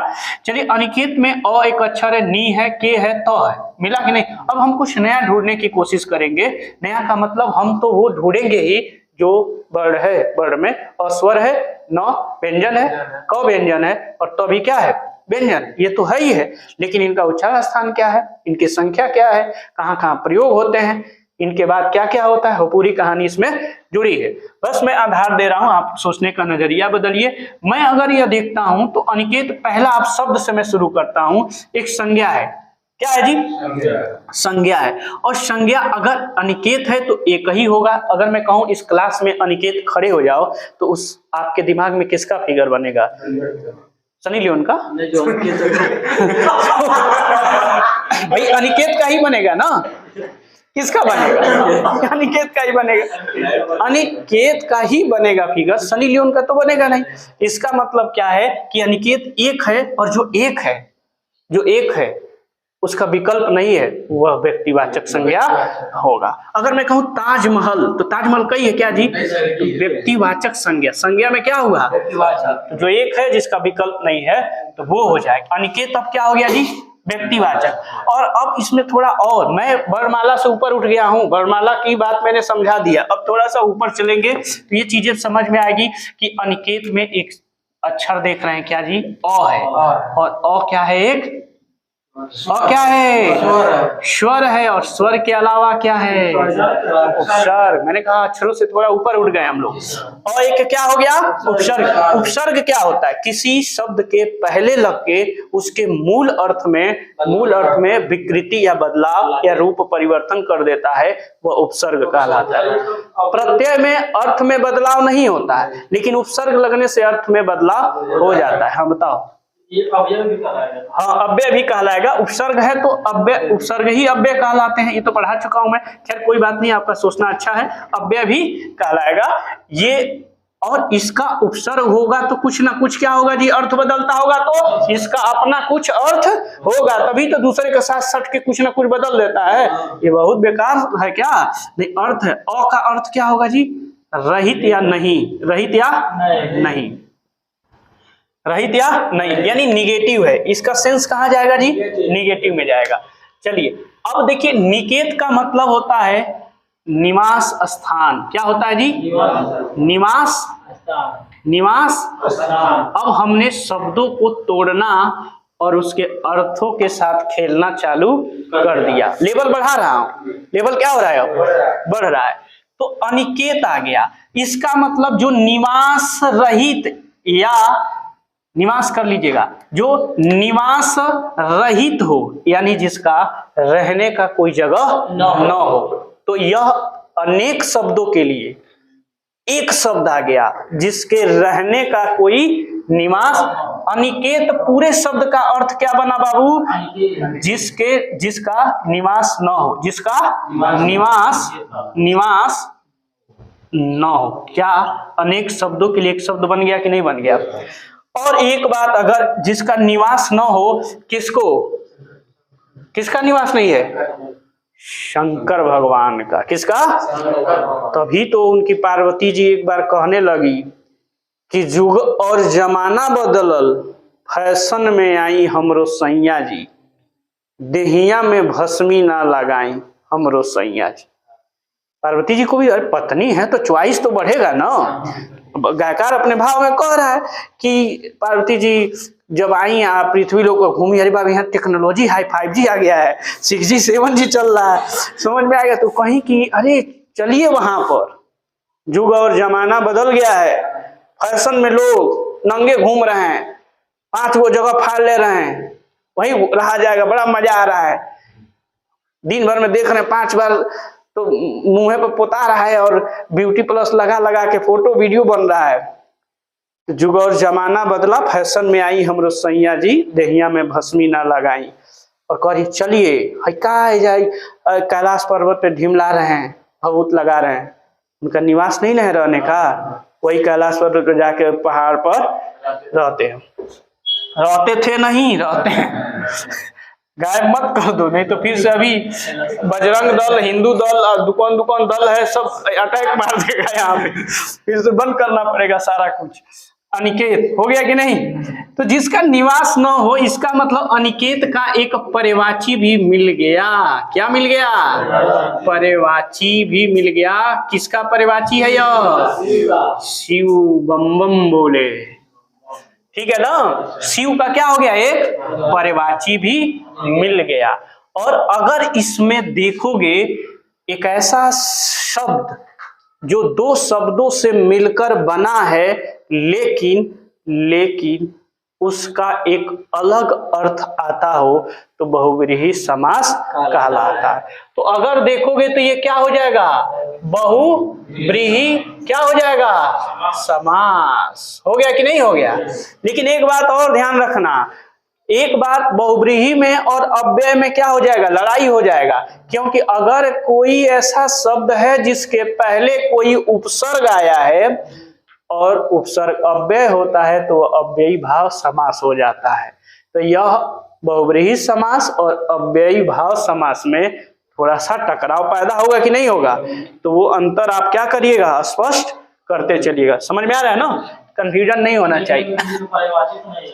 चलिए, अनिकेत में अ एक अक्षर है, नी है, के है, त है, मिला कि नहीं? अब हम कुछ नया ढूंढने की कोशिश करेंगे। नया का मतलब हम तो वो ढूंढेंगे ही जो वर्ण है, वर्ण में अ स्वर है, न व्यंजन है, क व्यंजन है, और त भी क्या है? व्यंजन। ये तो है ही है, लेकिन इनका उच्चारण स्थान क्या है, इनकी संख्या क्या है, कहाँ कहाँ प्रयोग होते हैं, इनके बाद क्या क्या होता है, वो पूरी कहानी इसमें जुड़ी है। बस मैं आधार दे रहा हूं, आप सोचने का नजरिया बदलिए। मैं अगर यह देखता हूं तो अनिकेत, पहला आप शब्द से मैं शुरू करता हूं, एक संज्ञा है। क्या है जी? संज्ञा है। और संज्ञा अगर अनिकेत है तो एक ही होगा। अगर मैं कहूं इस क्लास में अनिकेत खड़े हो जाओ, तो उस आपके दिमाग में किसका फिगर बनेगा? सनी लियोन का। नहीं जो अनिकेत भाई अनिकेत का ही बनेगा ना, किसका बनेगा? अनिकेत का ही बनेगा, अनिकेत का ही बनेगा फिगर, सनी लियोन का तो बनेगा नहीं। इसका मतलब क्या है कि अनिकेत एक है, और जो एक है उसका विकल्प नहीं है, वह व्यक्तिवाचक संज्ञा होगा। अगर मैं कहूं ताजमहल, तो ताजमहल कई है क्या जी? तो व्यक्तिवाचक संज्ञा, संज्ञा में क्या हुआ? तो जो एक है जिसका विकल्प नहीं है तो वो हो जाएगा अनिकेत। अब क्या हो गया जी? व्यक्तिवाचक। और अब इसमें थोड़ा और, मैं वर्णमाला से ऊपर उठ गया हूं, वर्णमाला की बात मैंने समझा दिया, अब थोड़ा सा ऊपर चलेंगे तो ये चीजें समझ में आएगी कि अनिकेत में एक अक्षर देख रहे हैं क्या जी? अ है, और अ क्या है? एक और क्या है? स्वर है, और स्वर के अलावा क्या है? उपसर्ग। मैंने कहा अक्षरों से थोड़ा ऊपर उठ गए हम लोग। और एक क्या हो गया? उपसर्ग। उपसर्ग क्या होता है? किसी शब्द के पहले लग के उसके मूल अर्थ में विकृति या बदलाव या रूप परिवर्तन कर देता है, वह उपसर्ग कहलाता है। प्रत्यय में अर्थ में बदलाव नहीं होता है, लेकिन उपसर्ग लगने से अर्थ में बदलाव हो जाता है। हाँ बताओ। ये अव्यय भी कहलाएगा। हाँ अव्यय भी कहलाएगा, उपसर्ग है तो अव्यय, उपसर्ग ही अव्यय कहलाते हैं, ये तो पढ़ा चुका हूं मैं। खैर कोई बात नहीं, आपका सोचना अच्छा है, अव्यय भी कहलाएगा ये। और इसका उपसर्ग होगा तो कुछ ना कुछ क्या होगा जी? अर्थ बदलता होगा, तो इसका अपना कुछ अर्थ होगा, तभी तो दूसरे के साथ सट के कुछ ना कुछ बदल देता है। ये बहुत बेकार है क्या? नहीं, अर्थ है। अ का अर्थ क्या होगा जी? रहित या नहीं, रहित या नहीं, रहित या नहीं, यानी निगेटिव है। इसका सेंस कहाँ जाएगा जी? निगेटिव में जाएगा। चलिए अब देखिए, निकेत का मतलब होता है निवास स्थान। क्या होता है जी? निवास स्थान। अब हमने शब्दों को तोड़ना और उसके अर्थों के साथ खेलना चालू कर दिया। लेवल बढ़ा रहा हूं, लेवल क्या हो रहा है? बढ़ रहा है। तो अनिकेत आ गया, इसका मतलब जो निवास रहित, या निवास कर लीजिएगा, जो निवास रहित हो, यानी जिसका रहने का कोई जगह न हो। तो यह अनेक शब्दों के लिए एक शब्द आ गया जिसके रहने का कोई निवास। अनिकेत पूरे शब्द का अर्थ क्या बना बाबू? जिसका निवास न हो, जिसका निवास न हो। क्या अनेक शब्दों के लिए एक शब्द बन गया कि नहीं बन गया? और एक बात, अगर जिसका निवास न हो, किसका निवास नहीं है? शंकर भगवान का। किसका? तभी तो उनकी पार्वती जी एक बार कहने लगी कि जुग और जमाना बदलल, फैशन में आई हमरो सैया जी, देहिया में भस्मी ना लगाई हमरो सैया जी। पार्वती जी को भी पत्नी है तो चॉइस तो बढ़ेगा ना। गायकार अपने भाव में कह रहा है कि पार्वती जी जब आई आप पृथ्वी लोक को घूमी, अरे बाबा यहाँ टेक्नोलॉजी हाई 5G आ गया है, 6G 7G चल रहा है, समझ में आएगा। तो कहीं कि अरे चलिए वहां पर, युग और जमाना बदल गया है, फैशन में लोग नंगे घूम रहे हैं, 5 गो जगह फाड़ ले रहे हैं, वहीं रहा जाएगा, बड़ा मजा आ रहा है। दिन भर में देख रहे हैं 5 बार तो मुंह पर पोता रहा है और ब्यूटी प्लस लगा लगा के फोटो वीडियो बन रहा है। जुग और जमाना बदला, फैशन में आई हमरो सैया जी, देहिया में भस्मी ना लगाई। और कह चलिए कैलाश पर्वत पे ढिमला रहे हैं, भभूत लगा रहे हैं, उनका निवास नहीं है रहने का, वही कैलाश पर्वत पे जाके पहाड़ पर रहते हैं। रहते थे नहीं, रहते हैं। गायब मत कर दो, नहीं तो फिर से अभी बजरंग दल, हिंदू दल, दुकान दल है, सब अटैक मार देगा यहाँ पे, फिर से बंद करना पड़ेगा सारा कुछ। अनिकेत हो गया कि नहीं? तो जिसका निवास न हो, इसका मतलब अनिकेत का एक पर्यायवाची भी मिल गया। क्या मिल गया? पर्यायवाची भी मिल गया। किसका पर्यायवाची है यह? शिव बम बम बोले, ठीक है ना। शिव का क्या हो गया? एक पर्यायवाची भी मिल गया। और अगर इसमें देखोगे, एक ऐसा शब्द जो 2 शब्दों से मिलकर बना है, लेकिन उसका एक अलग अर्थ आता हो तो बहुव्रीहि समास कहलाता है। तो अगर देखोगे तो ये क्या हो जाएगा, बहुव्रीहि क्या हो जाएगा, समास हो गया कि नहीं हो गया। लेकिन एक बात और ध्यान रखना, एक बात बहुव्रीहि में और अव्यय में क्या हो जाएगा, लड़ाई हो जाएगा। क्योंकि अगर कोई ऐसा शब्द है जिसके पहले कोई उपसर्ग आया है और उपसर्ग अव्यय होता है तो अव्ययी भाव समास हो जाता है। तो यह बहुव्रीहि समास और अव्ययी भाव समास में थोड़ा सा टकराव पैदा होगा कि नहीं होगा। तो वो अंतर आप क्या करिएगा, स्पष्ट करते चलिएगा। समझ में आ रहा है ना, कंफ्यूजन नहीं होना चाहिए।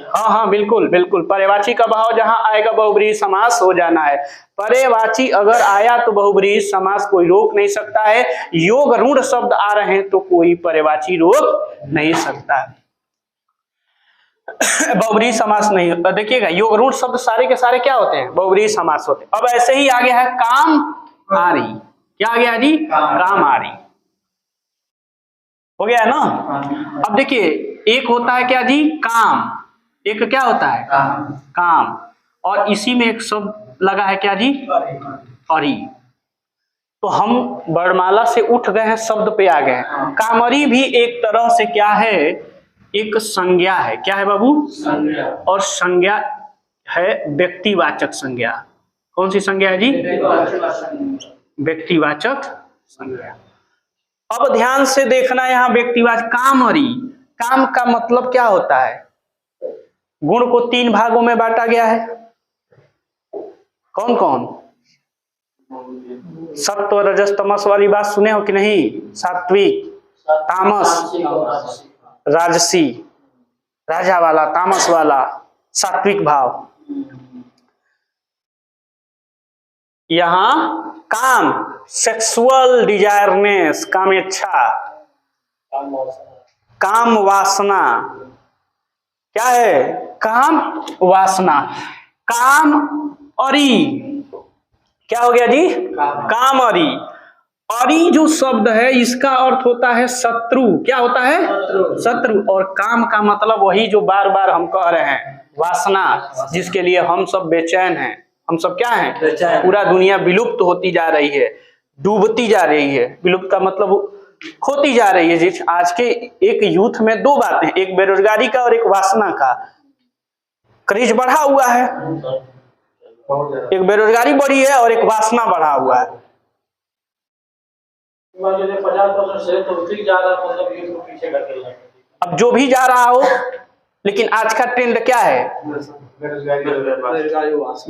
हाँ हाँ बिल्कुल बिल्कुल, पर्यायवाची का भाव जहां आएगा बहुव्रीहि समास हो जाना है। पर्यायवाची अगर आया तो बहुव्रीहि समास कोई रोक नहीं सकता है। योग ऋण शब्द आ रहे हैं तो कोई पर्यायवाची रोक नहीं सकता है। बहुव्रीहि समास नहीं, देखिएगा योग ऋण शब्द सारे के सारे क्या होते हैं, बहुव्रीहि समास होते हैं। अब ऐसे ही आगे है काम आरी, क्या आ गया जी, काम आरी हो गया ना। अब देखिए एक होता है क्या जी, काम, एक क्या होता है काम, और इसी में एक शब्द लगा है क्या जी, अरी। तो हम वर्णमाला से उठ गए हैं, शब्द पे आ गए हैं। कामरी भी एक तरह से क्या है, एक संज्ञा है। क्या है बाबू, संज्ञा। और संज्ञा है व्यक्तिवाचक संज्ञा। कौन सी संज्ञा है जी, व्यक्तिवाचक संज्ञा। अब ध्यान से देखना, यहाँ व्यक्तिवाचक कामरी, काम का मतलब क्या होता है, गुण को 3 भागों में बांटा गया है। कौन कौन, सत्व रजस तमस वाली बात सुने हो कि नहीं, सात्विक, तामस, राजसी, राजा वाला, तामस वाला, सात्विक भाव। यहाँ काम सेक्सुअल डिजायरनेस, कामेच्छा, काम वासना, क्या है, काम वासना। काम अरी क्या हो गया जी, काम अरी। अरी जो शब्द है इसका अर्थ होता है शत्रु। क्या होता है, शत्रु। और काम का मतलब वही जो बार बार हम कह रहे हैं, वासना, जिसके लिए हम सब बेचैन हैं। हम सब क्या हैं, पूरा दुनिया विलुप्त होती जा रही है, डूबती जा रही है। विलुप्त का मतलब खोती जा रही है। जिस आज के एक यूथ में 2 बातें, एक बेरोजगारी का और एक वासना का क्रेज बढ़ा हुआ है। एक बेरोजगारी बढ़ी है और एक वासना बढ़ा हुआ है। 50% से तो ठीक जा रहा, मतलब ये तो पीछे कर गया। अब जो भी जा रहा हो, लेकिन आज का ट्रेंड क्या है,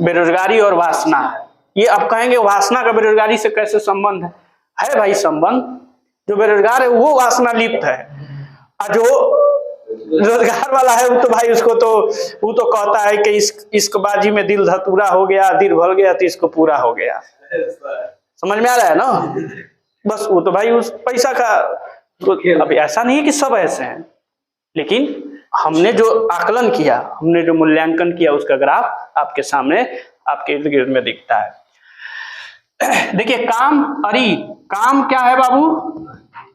बेरोजगारी और वासना। ये आप कहेंगे वासना का बेरोजगारी से कैसे संबंध है भाई, संबंध। जो बेरोजगार है वो वासना लिप्त है, और जो रोजगार वाला है वो तो भाई उसको तो वो तो कहता है कि इश्क बाजी में दिल धतूरा हो गया, दिल भर गया तो इसको पूरा हो गया। समझ में आ रहा है ना, बस वो तो भाई उस पैसा का। अब ऐसा नहीं है कि सब ऐसे हैं, लेकिन हमने जो आकलन किया, हमने जो मूल्यांकन किया, उसका ग्राफ आपके सामने, आपके इर्द गिर्द में दिखता है। देखिए काम अरी, काम क्या है बाबू,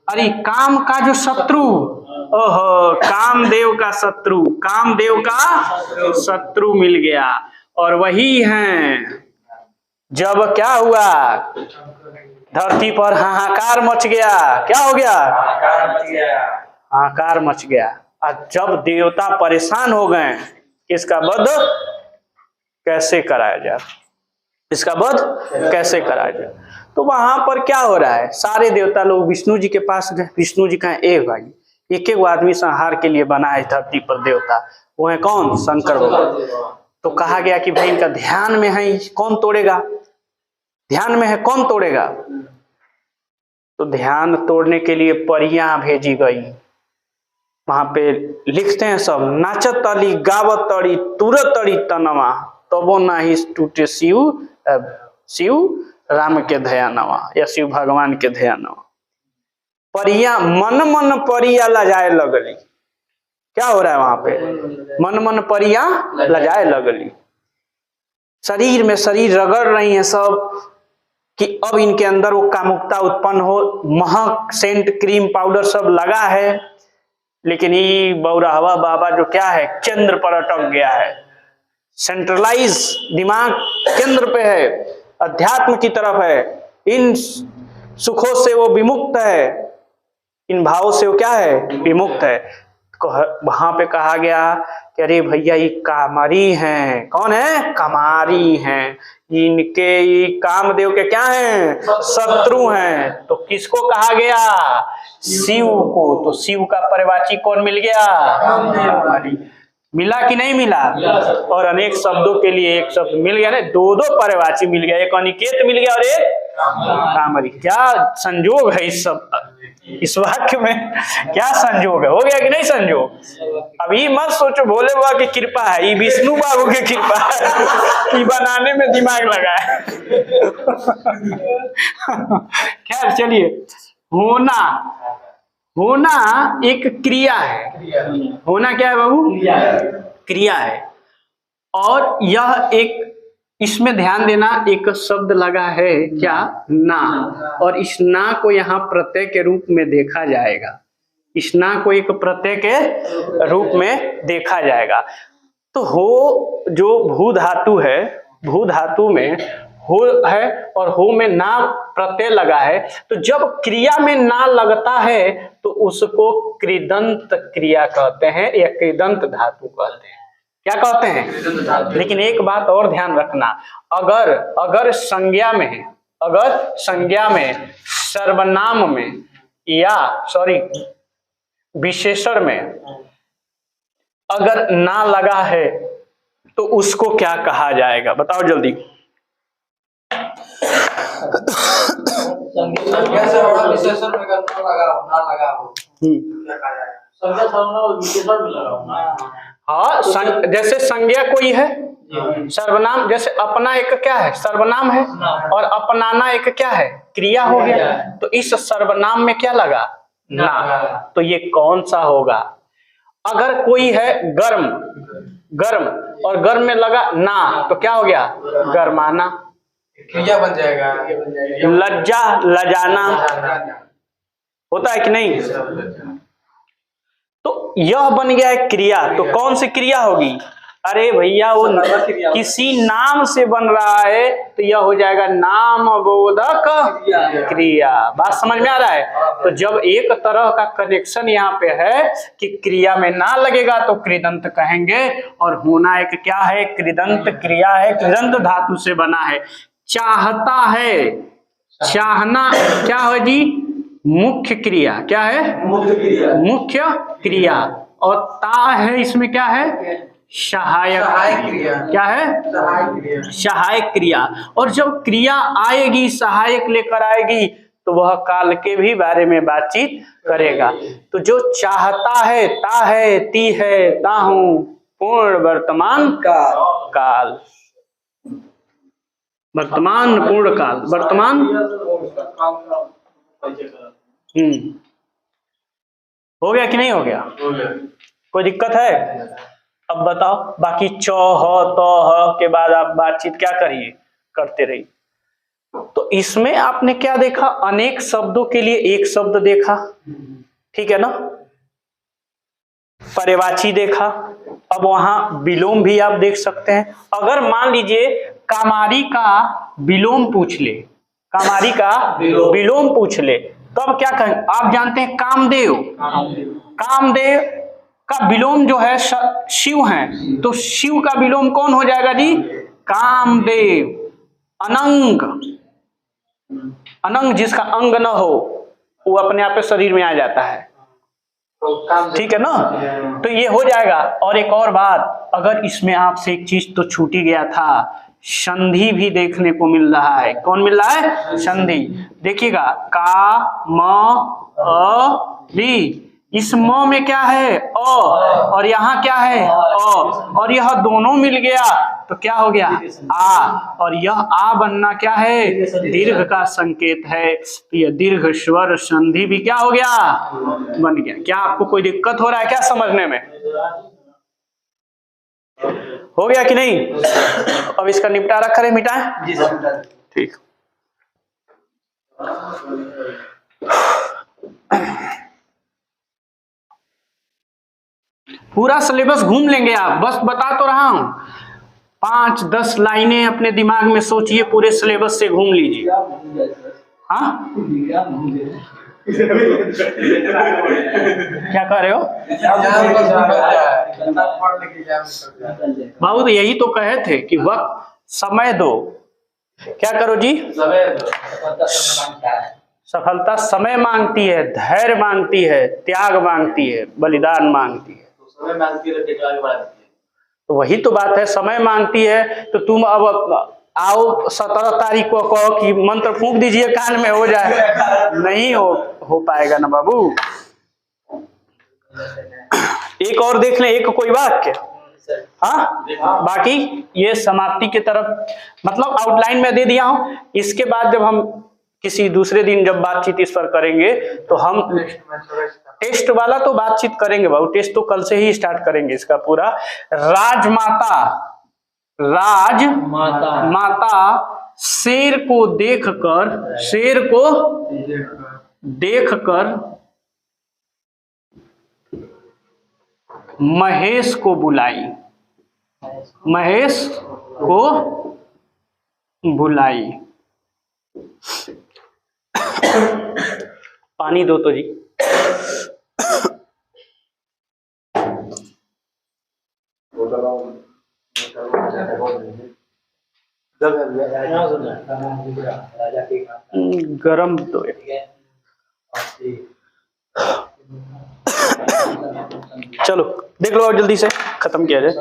अरे काम का जो शत्रु, ओहो, कामदेव का शत्रु, कामदेव का शत्रु मिल गया। और वही हैं जब क्या हुआ, धरती पर हाहाकार मच गया। क्या हो गया, हाहाकार मच गया। और जब देवता परेशान हो गए, इसका वध कैसे कराया जाए, इसका वध कैसे कराया जाए। तो वहां पर क्या हो रहा है, सारे देवता लोग विष्णु जी के पास गए। विष्णु जी कहे ए भाई, एक एक आदमी संहार के लिए बना है धरती पर देवता, वो है कौन, शंकर भगवान। तो कहा गया कि भाई इनका ध्यान में है, कौन तोड़ेगा, ध्यान में है कौन तोड़ेगा। तो ध्यान तोड़ने के लिए परियां भेजी गई। वहां पे लिखते हैं सब, नाचत अली गावत अड़ी तुरत अड़ी तनवा, तबो नाही टूटे शिव शिव राम के ध्यानवा, या शिव भगवान के ध्यानवा। परिया मन मन परिया लजाए लगली। क्या हो रहा है वहां पे, मन मन परिया लजाए लगली। शरीर में शरीर रगड़ रही है सब कि अब इनके अंदर वो कामुकता उत्पन्न हो। महक, सेंट, क्रीम पाउडर सब लगा है लेकिन ये बौराहवा बाबा जो क्या है, केंद्र पर अटक गया है। सेंट्रलाइज दिमाग केंद्र पे है, अध्यात्म की तरफ है, इन सुखों से वो विमुक्त है, इन भावों से वो क्या है, विमुक्त है। वहां पे कहा गया कि अरे भैया ये कामरी हैं। कौन है? कामारी हैं। इनके ये कामदेव के क्या हैं? शत्रु हैं। तो किसको कहा गया? शिव को। तो शिव का पर्यवाची कौन मिल गया? कामारी। मिला कि नहीं मिला? और अनेक शब्दों के लिए एक शब्द मिल गया ना, दो दो पर्यवाची मिल गया, एक अनिकेत मिल गया और एक कामरी। क्या संयोग है इस सब, इस वाक्य में क्या संयोग है? हो गया कि नहीं संयोग? अभी मत सोचो भोले बाबा की कृपा है, ये विष्णु बाबू की कृपा है, ये बनाने में दिमाग लगा है। खैर चलिए, होना, होना एक क्रिया है। होना क्या है बाबू? क्रिया है। और यह एक, इसमें ध्यान देना, एक शब्द लगा है क्या? ना। और इस ना को यहाँ प्रत्यय के रूप में देखा जाएगा। इस ना को एक प्रत्यय के रूप में देखा जाएगा। तो हो जो भू धातु है, भू धातु में हो है और हो में ना प्रत्यय लगा है, तो जब क्रिया में ना लगता है तो उसको कृदंत क्रिया कहते हैं या कृदंत धातु कहते हैं। क्या कहते हैं? लेकिन एक बात और ध्यान रखना, अगर संज्ञा में है, अगर संज्ञा में, सर्वनाम में या विशेषण में अगर ना लगा है तो उसको क्या कहा जाएगा? बताओ जल्दी। संज्ञा से और विशेषण में अगर ना लगा हो क्या कहा जाएगा? संज्ञा सर्वनाम और विशेषण में लगा हो ना। हाँ, जैसे संज्ञा कोई है, सर्वनाम, जैसे अपना एक क्या है? सर्वनाम है, और अपनाना एक क्या है? क्रिया हो गया। तो इस सर्वनाम में क्या लगा? ना। तो ये कौन सा होगा? अगर कोई है गर्म, गर्म, और गर्म में लगा ना, तो क्या हो गया? गर्माना। क्रिया बन जाएगा। लज्जा, लजाना होता है कि नहीं? तो यह बन गया है क्रिया। तो कौन सी क्रिया होगी? अरे भैया वो किसी नाम से बन रहा है तो यह हो जाएगा नाम बोधक क्रिया। बात समझ में आ रहा है? तो जब एक तरह का कनेक्शन यहाँ पे है कि क्रिया में ना लगेगा तो कृदंत कहेंगे, और होना एक क्या है? कृदंत क्रिया है, कृदंत धातु से बना है। चाहता है, चाहना क्या है जी? मुख्य क्रिया। क्या है? मुख्य क्रिया। मुख्य क्रिया। और ता है, इसमें क्या है? सहायक क्रिया। क्या है? सहायक क्रिया। सहायक क्रिया। और जब क्रिया आएगी, सहायक लेकर आएगी, तो वह काल के भी बारे में बातचीत करेगा। तो जो चाहता है, ता है, ती है, ताहू, पूर्ण वर्तमान काल, वर्तमान पूर्ण काल, वर्तमान। हो गया कि नहीं हो गया? कोई दिक्कत है? अब बताओ, बाकी च, ह, त, ह के बाद आप बातचीत क्या करिए? करते रहिए। तो इसमें आपने क्या देखा? अनेक शब्दों के लिए एक शब्द देखा, ठीक है ना? पर्यवाची देखा। अब वहां विलोम भी आप देख सकते हैं। अगर मान लीजिए कामारी का विलोम पूछ ले, कामारी का विलोम पूछ ले, तब क्या कहें? आप जानते हैं कामदेव, कामदेव का विलोम जो है शिव है, तो शिव का विलोम कौन हो जाएगा जी? कामदेव। अनंग, अनंग जिसका अंग न हो वो अपने आप शरीर में आ जाता है, ठीक है ना? तो ये हो जाएगा। और एक और बात, अगर इसमें आपसे एक चीज तो छूट ही गया था, संधि भी देखने को मिल रहा है। कौन मिल रहा है? संधि। देखिएगा, का, म, अ, ली, इस म में क्या है? अ, और यहाँ क्या है? अ, और यह दोनों मिल गया तो क्या हो गया? आ। और यह आ बनना क्या है? दीर्घ का संकेत है। तो यह दीर्घ स्वर संधि भी क्या हो गया? बन गया। क्या आपको कोई दिक्कत हो रहा है क्या समझने में? हो गया कि नहीं? अब इसका निपटारा करें, मिटाएं? ठीक। पूरा सिलेबस घूम लेंगे आप, बस बता तो रहा हूं। 5-10 लाइनें अपने दिमाग में सोचिए, पूरे सिलेबस से घूम लीजिए। हाँ क्या कह रहे हो बाबू? तो यही तो कहे थे कि वक्त समय दो। क्या करो जी? सफलता समय मांगती है, धैर्य मांगती है, त्याग मांगती है, बलिदान मांगती है। तो वही तो बात है, समय मांगती है। तो तुम अब आओ 17 तारीख को कहो कि मंत्र फूंक दीजिए कान में, हो जाए, नहीं हो पाएगा ना बाबू। एक और देख लें, एक कोई वाक्य। हाँ, बाकी ये समाप्ति की तरफ, मतलब आउटलाइन में दे दिया हूं। इसके बाद जब हम किसी दूसरे दिन जब बातचीत इस पर करेंगे तो हम टेस्ट वाला तो बातचीत करेंगे बाबू, टेस्ट तो कल से ही स्टार्ट करेंगे इसका पूरा। राजमाता शेर को देखकर महेश को बुलाई, पानी दो तो जी। गरम दो। चलो देख लो और जल्दी से खत्म किया जाए।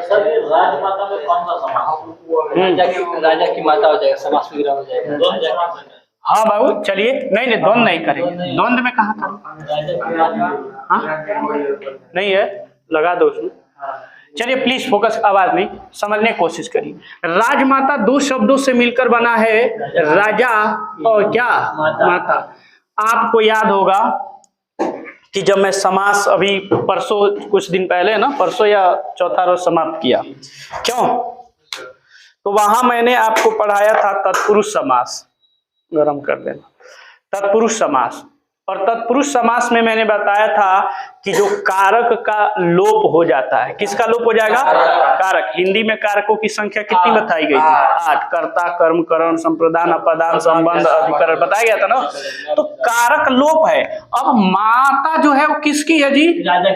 सर ये राजमाता में कौन सा समास? राजा की माता हो जाएगा, समास वगैरह हो जाएगा। हाँ बाबू चलिए, नहीं द्वंद नहीं करेंगे। द्वंद में कहा था? हाँ नहीं है, लगा दो उसमें। चलिए प्लीज फोकस, आवाज नहीं, समझने की कोशिश करिए। राजमाता 2 शब्दों से मिलकर बना है, राजा और क्या? माता। आपको याद होगा कि जब मैं समास अभी परसों, कुछ दिन पहले ना, परसों या चौथा रोज समाप्त किया, क्यों? तो वहां मैंने आपको पढ़ाया था तत्पुरुष समास। गरम कर देना। तत्पुरुष समास, और तत्पुरुष समास में मैंने बताया था कि जो कारक का लोप हो जाता है, किसका लोप हो जाएगा? कारक। हिंदी में कारकों की संख्या कितनी बताई गई थी? 8। कर्ता, कर्म, करण, संप्रदान, अपादान, संबंध, अधिकरण बताया गया था ना। तो कारक लोप है। अब माता जो है वो किसकी है जी? राजा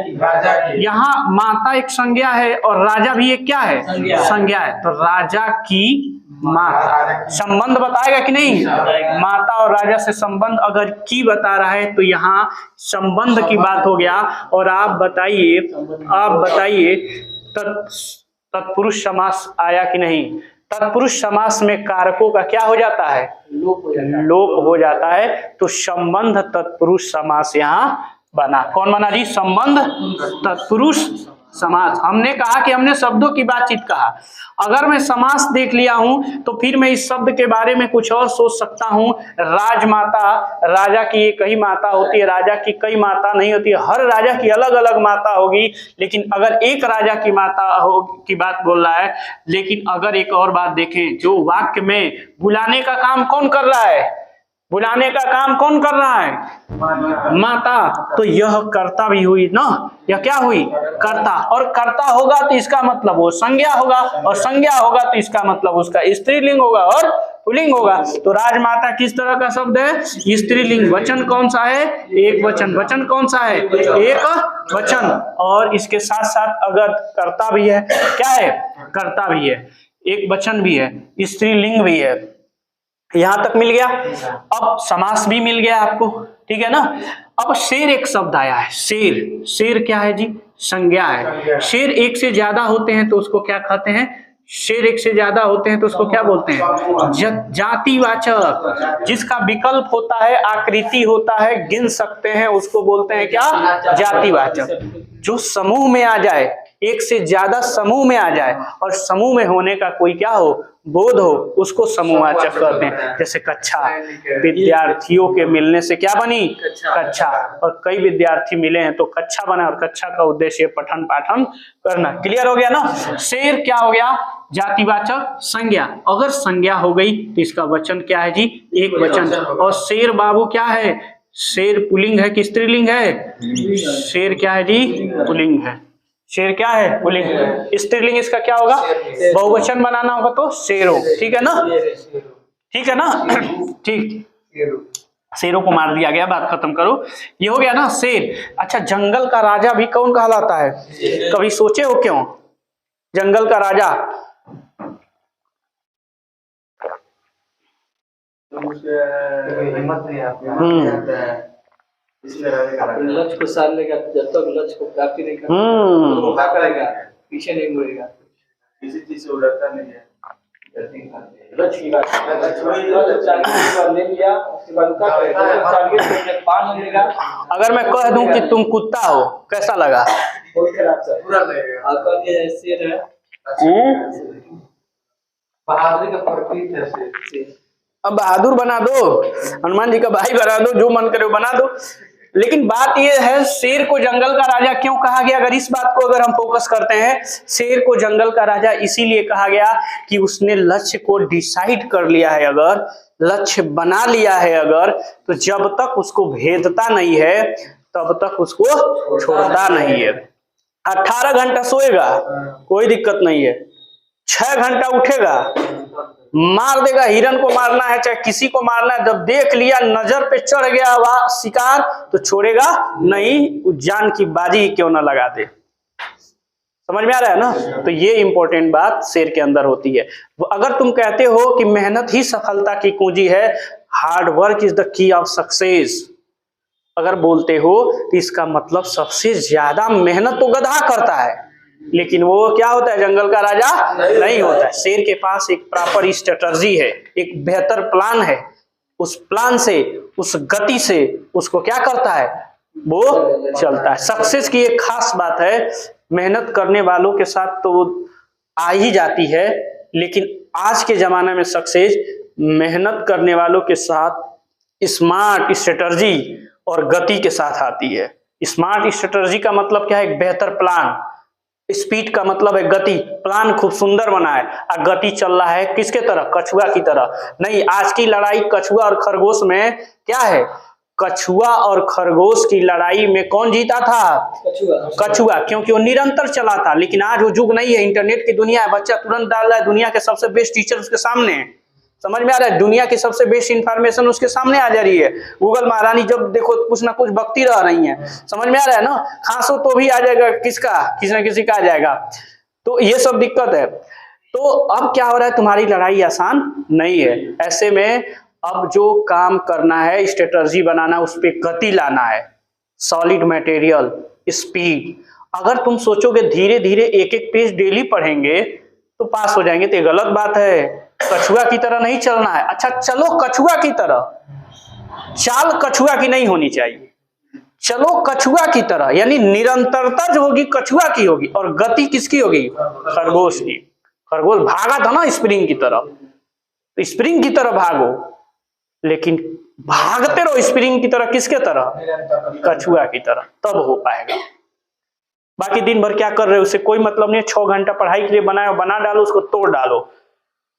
की। यहाँ माता एक संज्ञा है और राजा भी एक क्या है? संज्ञा है। तो राजा की माता, संबंध बताएगा कि नहीं? माता और राजा से संबंध अगर की बता रहा है तो यहाँ संबंध की बात हो गया। और आप बताइए तत्पुरुष समास आया कि नहीं? तत्पुरुष समास में कारकों का क्या हो जाता है? लोप हो जाता है। तो संबंध तत्पुरुष समास यहाँ बना। कौन बना जी? संबंध तत्पुरुष समास। हमने कहा कि हमने शब्दों की बातचीत कहा। अगर मैं समास देख लिया हूं तो फिर मैं इस शब्द के बारे में कुछ और सोच सकता हूं। राजमाता, राजा की एक ही माता होती है, राजा की कई माता नहीं होती है। हर राजा की अलग अलग माता होगी, लेकिन अगर एक राजा की माता हो की बात बोल रहा है। लेकिन अगर एक और बात देखें, जो वाक्य में बुलाने का काम कौन कर रहा है? बुलाने का काम कौन कर रहा है? माता। तो यह कर्ता भी हुई ना, यह क्या हुई? कर्ता। और कर्ता होगा तो इसका मतलब वो संज्ञा होगा, और संज्ञा होगा तो इसका मतलब उसका स्त्रीलिंग होगा और पुल्लिंग होगा। तो राजमाता किस तरह का शब्द है? स्त्रीलिंग। वचन कौन सा है? एक वचन। वचन कौन सा है? एक वचन। और इसके साथ साथ अगर कर्ता भी है, क्या है? कर्ता भी है, एक वचन भी है, स्त्रीलिंग भी है। यहां तक मिल गया। अब समास भी मिल गया आपको, ठीक है ना। अब शेर एक शब्द आया है। शेर, शेर क्या है जी? संज्ञा है। शेर एक से ज्यादा होते हैं तो उसको क्या कहते हैं? शेर एक से ज्यादा होते हैं तो उसको क्या बोलते हैं? जातिवाचक। जिसका विकल्प होता है, आकृति होता है, गिन सकते हैं, उसको बोलते हैं क्या? जातिवाचक। जो समूह में आ जाए, एक से ज्यादा समूह में आ जाए और समूह में होने का कोई क्या हो, बोध हो, उसको समूहवाचक कहते हैं। जैसे कक्षा, विद्यार्थियों के मिलने से क्या बनी, कक्षा, और कई विद्यार्थी मिले हैं तो कक्षा बना, और कक्षा का उद्देश्य पठन पाठन करना। क्लियर हो गया ना। शेर क्या हो गया, जातिवाचक संज्ञा। अगर संज्ञा हो गई तो इसका वचन क्या है जी, एक वचन। और शेर बाबू क्या है, शेर पुल्लिंग है कि स्त्रीलिंग है, शेर क्या है जी, पुल्लिंग है। शेर क्या है, पुल्लिंग। स्त्रीलिंग इसका क्या होगा, बहुवचन बनाना होगा तो शेरो। ठीक है ना, ठीक है ना, ठीक। शेरों को मार दिया गया, बात खत्म करो। ये हो गया ना शेर। अच्छा, जंगल का राजा भी कौन कहलाता है, कभी सोचे हो क्यों जंगल का राजा? हिम्मत नहीं आती अपने लक्ष्य को साध लेगा, जब तक लक्ष्य को प्राप्ति नहीं करेगा पीछे नहीं मुड़ेगा, किसी चीज से डरता नहीं है। लक्ष्य की बात ले लिया, उसके बाद पान मिलेगा। अगर मैं कह दूं कि तुम कुत्ता हो, कैसा लगा? बहुत खराब सर, पूरा लगेगा। शेर है, बहादुरी का प्रतीक है शेर। अब बहादुर बना दो, हनुमान जी का भाई बना दो, जो मन करे बना दो। लेकिन बात यह है, शेर को जंगल का राजा क्यों कहा गया? अगर इस बात को अगर हम फोकस करते हैं, शेर को जंगल का राजा इसीलिए कहा गया कि उसने लक्ष्य को डिसाइड कर लिया है, अगर लक्ष्य बना लिया है अगर, तो जब तक उसको भेदता नहीं है तब तक उसको छोड़ता नहीं है। 18 घंटा सोएगा, कोई दिक्कत नहीं है, 6 घंटा उठेगा, मार देगा, हिरन को मारना है चाहे किसी को मारना है, जब देख लिया नजर पे चढ़ गया वह शिकार तो छोड़ेगा नहीं, जान की बाजी क्यों ना लगा दे। समझ में आ रहा है ना। तो ये इंपॉर्टेंट बात शेर के अंदर होती है। अगर तुम कहते हो कि मेहनत ही सफलता की कुंजी है, hard work is the key of success, अगर बोलते हो तो इसका मतलब सबसे ज्यादा मेहनत तो गधा करता है, लेकिन वो क्या होता है, जंगल का राजा नहीं होता है। शेर के पास एक प्रॉपर स्ट्रेटजी है, एक बेहतर प्लान है, उस प्लान से, उस गति से उसको क्या करता है, वो चलता है। सक्सेस की एक खास बात है, मेहनत करने वालों के साथ तो आ ही जाती है, लेकिन आज के जमाने में सक्सेस मेहनत करने वालों के साथ स्मार्ट स्ट्रेटजी और गति के साथ आती है। स्मार्ट स्ट्रेटजी का मतलब क्या है, एक बेहतर प्लान। स्पीड का मतलब है गति, प्लान खूब सुंदर बना है, और गति चल रहा है किसके तरह, कछुआ की तरह। नहीं, आज की लड़ाई कछुआ और खरगोश में क्या है, कछुआ और खरगोश की लड़ाई में कौन जीता था, कछुआ, क्योंकि वो निरंतर चला था। लेकिन आज वो युग नहीं है, इंटरनेट की दुनिया है, बच्चा तुरंत डाल रहा है, दुनिया के सबसे बेस्ट टीचर उसके सामने है। समझ में आ रहा है, दुनिया की सबसे बेस्ट इंफॉर्मेशन उसके सामने आ जा रही है। गूगल महारानी जब देखो कुछ ना कुछ बकती रह रही है। समझ में आ रहा है ना, खांसो तो भी आ जाएगा, किसका, किसी न किसी का आ जाएगा। तो ये सब दिक्कत है। तो अब क्या हो रहा है, तुम्हारी लड़ाई आसान नहीं है। ऐसे में अब जो काम करना है, स्ट्रेटजी बनाना, उस पर गति लाना है, सॉलिड मटेरियल, स्पीड। अगर तुम सोचोगे धीरे धीरे एक एक पेज डेली पढ़ेंगे तो पास हो जाएंगे, तो ये गलत बात है। कछुआ की तरह नहीं चलना है। अच्छा चलो कछुआ की तरह, चाल कछुआ की नहीं होनी चाहिए, चलो कछुआ की तरह, यानी निरंतरता जो होगी कछुआ की होगी, और गति किसकी होगी, खरगोश की। खरगोश भागा था ना स्प्रिंग की तरह, तो स्प्रिंग की तरह भागो, लेकिन भागते रहो स्प्रिंग की तरह, किसके तरह, कछुआ की तरह, तब हो पाएगा। बाकी दिन भर क्या कर रहे हो, उससे कोई मतलब नहीं। 6 घंटा पढ़ाई के लिए बनाया, बना डालो, उसको तोड़ डालो,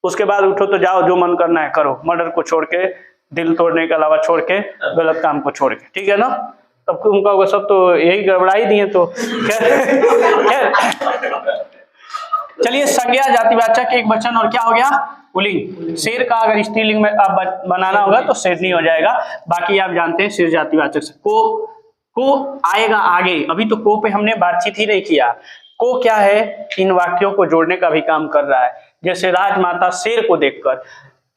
उसके बाद उठो तो जाओ, जो मन करना है करो, मर्डर को छोड़ के, दिल तोड़ने के अलावा छोड़ के, गलत काम को छोड़ के, ठीक है ना। तब तुम कहोगे सब तो यही गड़बड़ा ही दिए। तो चलिए, संज्ञा जातिवाचक एक वचन, और क्या हो गया, पुल्लिंग। शेर का अगर स्त्रीलिंग में आप बनाना होगा तो शेरनी हो जाएगा। बाकी आप जानते हैं शेर जातिवाचक से को आएगा आगे। अभी तो को पे हमने बातचीत ही नहीं किया। को क्या है, इन वाक्यों को जोड़ने का भी काम कर रहा है। जैसे राजमाता शेर को देखकर,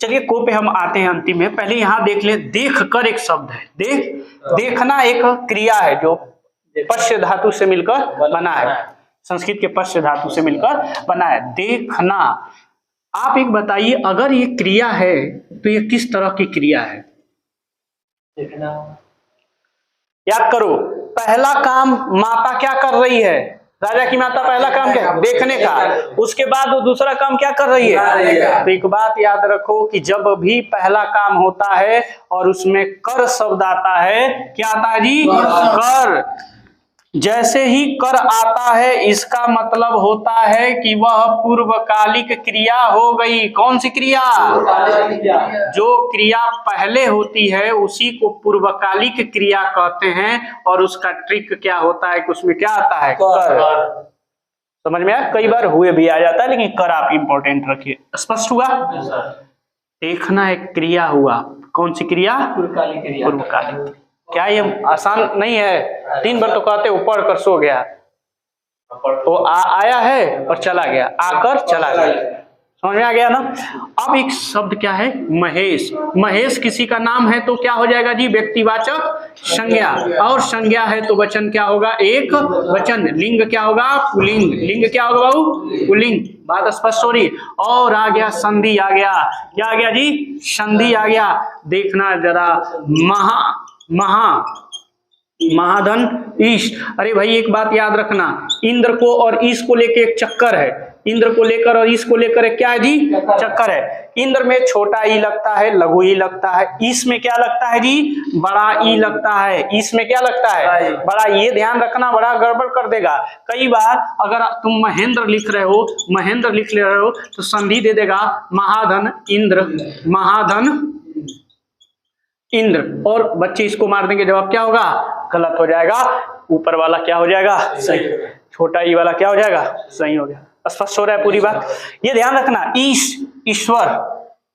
चलिए को पे हम आते हैं अंतिम में। पहले यहां देख ले, देख कर एक शब्द है, देखना एक क्रिया है जो पश्य धातु से मिलकर बना है, संस्कृत के पश्य धातु से मिलकर बना है, देखना। आप एक बताइए, अगर ये क्रिया है तो ये किस तरह की क्रिया है, देखना। याद करो, पहला काम माता क्या कर रही है, राजा की माता पहला काम क्या है? देखने का। उसके बाद वो दूसरा काम क्या कर रही है? तो एक बात याद रखो कि जब भी पहला काम होता है और उसमें कर शब्द आता है, क्या आता है जी? कर। जैसे ही कर आता है इसका मतलब होता है कि वह पूर्वकालिक क्रिया हो गई। कौन सी क्रिया? जो क्रिया पहले होती है उसी को पूर्वकालिक क्रिया कहते हैं। और उसका ट्रिक क्या होता है कि उसमें क्या आता है? कर। समझ में आया? कई बार हुए भी आ जाता है, लेकिन कर आप इंपॉर्टेंट रखिए। स्पष्ट हुआ? देखना एक क्रिया हुआ। कौन सी क्रिया? पूर्वकालिक क्रिया। पूर्वकालिक। क्या ये आसान नहीं है? 3 बार तो कहते वो पढ़ कर सो गया, वो आया है और चला गया, आकर चला गया। समझ में आ गया ना? अब एक शब्द क्या है? महेश। महेश किसी का नाम है तो क्या हो जाएगा जी? व्यक्तिवाचक संज्ञा। और संज्ञा है तो वचन क्या होगा? एक वचन। लिंग क्या होगा? पुल्लिंग। लिंग क्या होगा बाबू? पुल्लिंग। बात स्पष्ट हो रही? और आ गया संधि आ गया। क्या आ गया जी? संधि आ गया। देखना जरा, महाधन ईश। अरे भाई एक बात याद रखना, इंद्र को और ईश को लेकर एक चक्कर है। इंद्र को लेकर और ईश को लेकर एक क्या है जी? चक्कर है। इंद्र में छोटा ई लगता है, लघु ई लगता है। ईश में क्या लगता है जी? बड़ा ई लगता है। ईश में क्या लगता है? बड़ा। ये ध्यान रखना, बड़ा गड़बड़ कर देगा। कई बार अगर तुम महेंद्र लिख रहे हो, महेंद्र लिख ले रहे हो तो संधि दे देगा महाधन इंद्र, महाधन इंद्र, और बच्चे इसको मार देंगे। जवाब क्या होगा? गलत हो जाएगा। ऊपर वाला क्या हो जाएगा? सही। छोटा ई वाला क्या हो जाएगा? सही हो गया। स्पष्ट हो रहा है पूरी बात? ये ध्यान रखना। ईश्वर,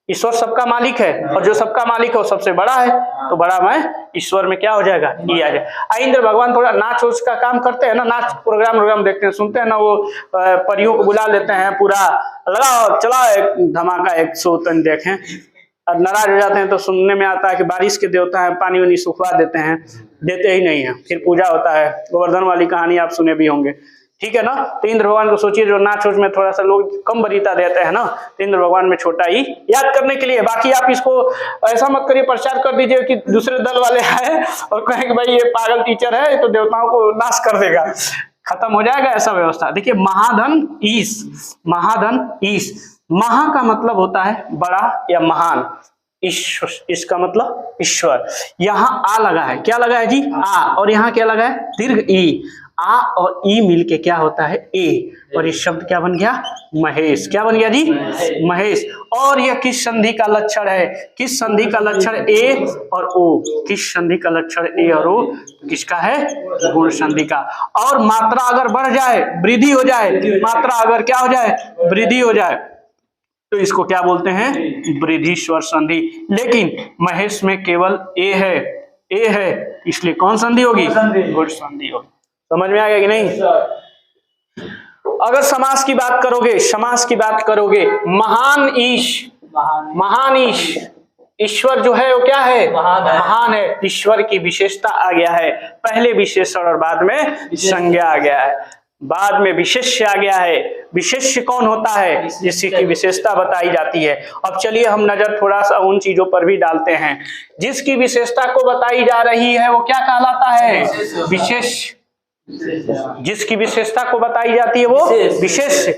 ईश्वर सबका मालिक है, और जो सबका मालिक है वो सबसे बड़ा है, तो बड़ा मैं ईश्वर में क्या हो जाएगा? ई आ जाएगा। इंद्र भगवान थोड़ा नाच उच का काम करते हैं ना, नाच प्रोग्राम देखते हैं, सुनते हैं ना, वो परियों को बुला लेते हैं, पूरा लगाओ चला एक धमाका 100 टन देखें। और नाराज हो जाते हैं तो सुनने में आता है कि बारिश के देवता हैं, पानी वानी सुखवा देते हैं, देते ही नहीं है, फिर पूजा होता है। गोवर्धन वाली कहानी आप सुने भी होंगे, ठीक है ना? तो इंद्र भगवान को सोचिए, जो नाच उच में थोड़ा सा लोग कम वरीयता देते हैं ना, तो इंद्र भगवान में छोटा ही याद करने के लिए। बाकी आप इसको ऐसा मत करिए, प्रचार कर दीजिए कि दूसरे दल वाले आए और कहें कि भाई ये पागल टीचर है तो देवताओं को नाश कर देगा, खत्म हो जाएगा ऐसा व्यवस्था। देखिए महाधन ईश, महाधन ईश। महा का मतलब होता है बड़ा या महान। ईश्वर, इसका मतलब ईश्वर। यहाँ आ लगा है, क्या लगा है जी? आ। और यहाँ क्या लगा है? दीर्घ ई। आ और ई मिलके क्या होता है? ए। और ये शब्द क्या बन गया? महेश। क्या बन गया जी? महेश। और यह किस संधि का लक्षण है? किस संधि का लक्षण? ए और ओ। किस संधि का लक्षण? ए और ओ। किसका है? गुण संधि का। और मात्रा अगर बढ़ जाए, वृद्धि हो जाए, मात्रा अगर क्या हो जाए? वृद्धि हो जाए, तो इसको क्या बोलते हैं? वृद्धि स्वर संधि। लेकिन महेश में केवल ए है, ए है, इसलिए कौन संधि होगी? गुण संधि होगी। समझ में आ गया कि नहीं? अगर समास की बात करोगे, समास की बात करोगे, महान ईश, महान ईश, ईश्वर जो है वो क्या है? महान है। ईश्वर की विशेषता आ गया है। पहले विशेषण और बाद में संज्ञा आ गया है, बाद में विशेष्य आ गया है। विशेष्य कौन होता है? जिसकी विशेषता बताई जाती है। अब चलिए हम नजर थोड़ा सा उन चीजों पर भी डालते हैं। जिसकी विशेषता को बताई जा रही है वो क्या कहलाता है? विशेष। जिसकी विशेषता को बताई जाती है वो विशेष,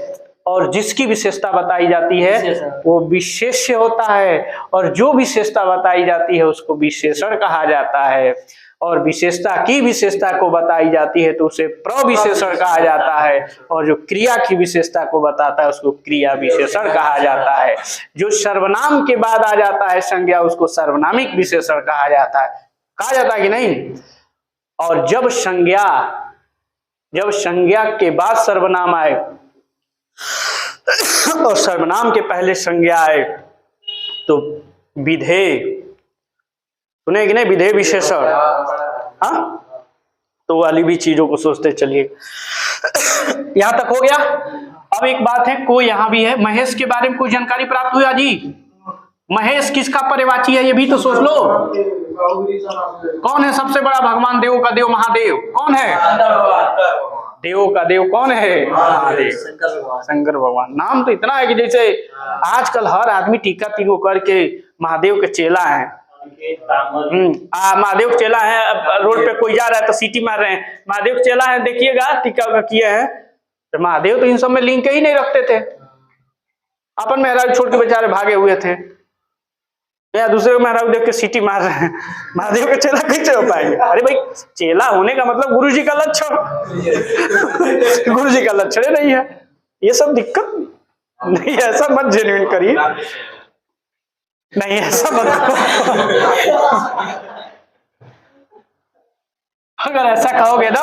और जिसकी विशेषता बताई जाती है वो विशेष्य होता है। और जो विशेषता बताई जाती है उसको विशेषण कहा जाता है। और विशेषता की विशेषता को बताई जाती है तो उसे प्रविशेषण कहा जाता है। और जो क्रिया की विशेषता को बताता है उसको क्रिया विशेषण कहा जाता है। जो सर्वनाम के बाद आ जाता है संज्ञा, उसको सर्वनामिक विशेषण कहा जाता है। कहा जाता है कि नहीं? और जब संज्ञा के बाद सर्वनाम आए और सर्वनाम के पहले संज्ञा आए तो विधेय, सुने कि नहीं? विधेय विशेषण। हाँ, तो वाली भी चीजों को सोचते चलिए। यहां तक हो गया। अब एक बात है, कोई यहां भी है, महेश के बारे में कोई जानकारी प्राप्त हुआ जी? महेश किसका पर्यवाची है ये भी तो सोच लो। कौन है सबसे बड़ा भगवान? देवों का देव महादेव। कौन है? देवों का देव कौन है? महादेव, शंकर भगवान। नाम तो इतना है कि जैसे आजकल हर आदमी टीका तीनों करके महादेव के चेला है। महादेव का चेला है, अब रोड पे कोई जा रहा है तो सीटी मार रहे हैं, महादेव का चेला है, देखिएगा टीका उका किए हैं, तो महादेव तो इन सब में लिंक ही नहीं रखते थे, अपन मेहराज छोड़ के बेचारे भागे हुए थे, या दूसरे को मेहराज देख के सीटी मार रहे हैं, महादेव का चेला कैसे हो पाएंगे? अरे भाई चेला होने का मतलब गुरु जी का लक्षण, गुरु जी का लक्षण नहीं है, ये सब दिक्कत नहीं, ऐसा मत जेन्युइन करिए, नहीं ऐसा मत अगर ऐसा कहोगे ना,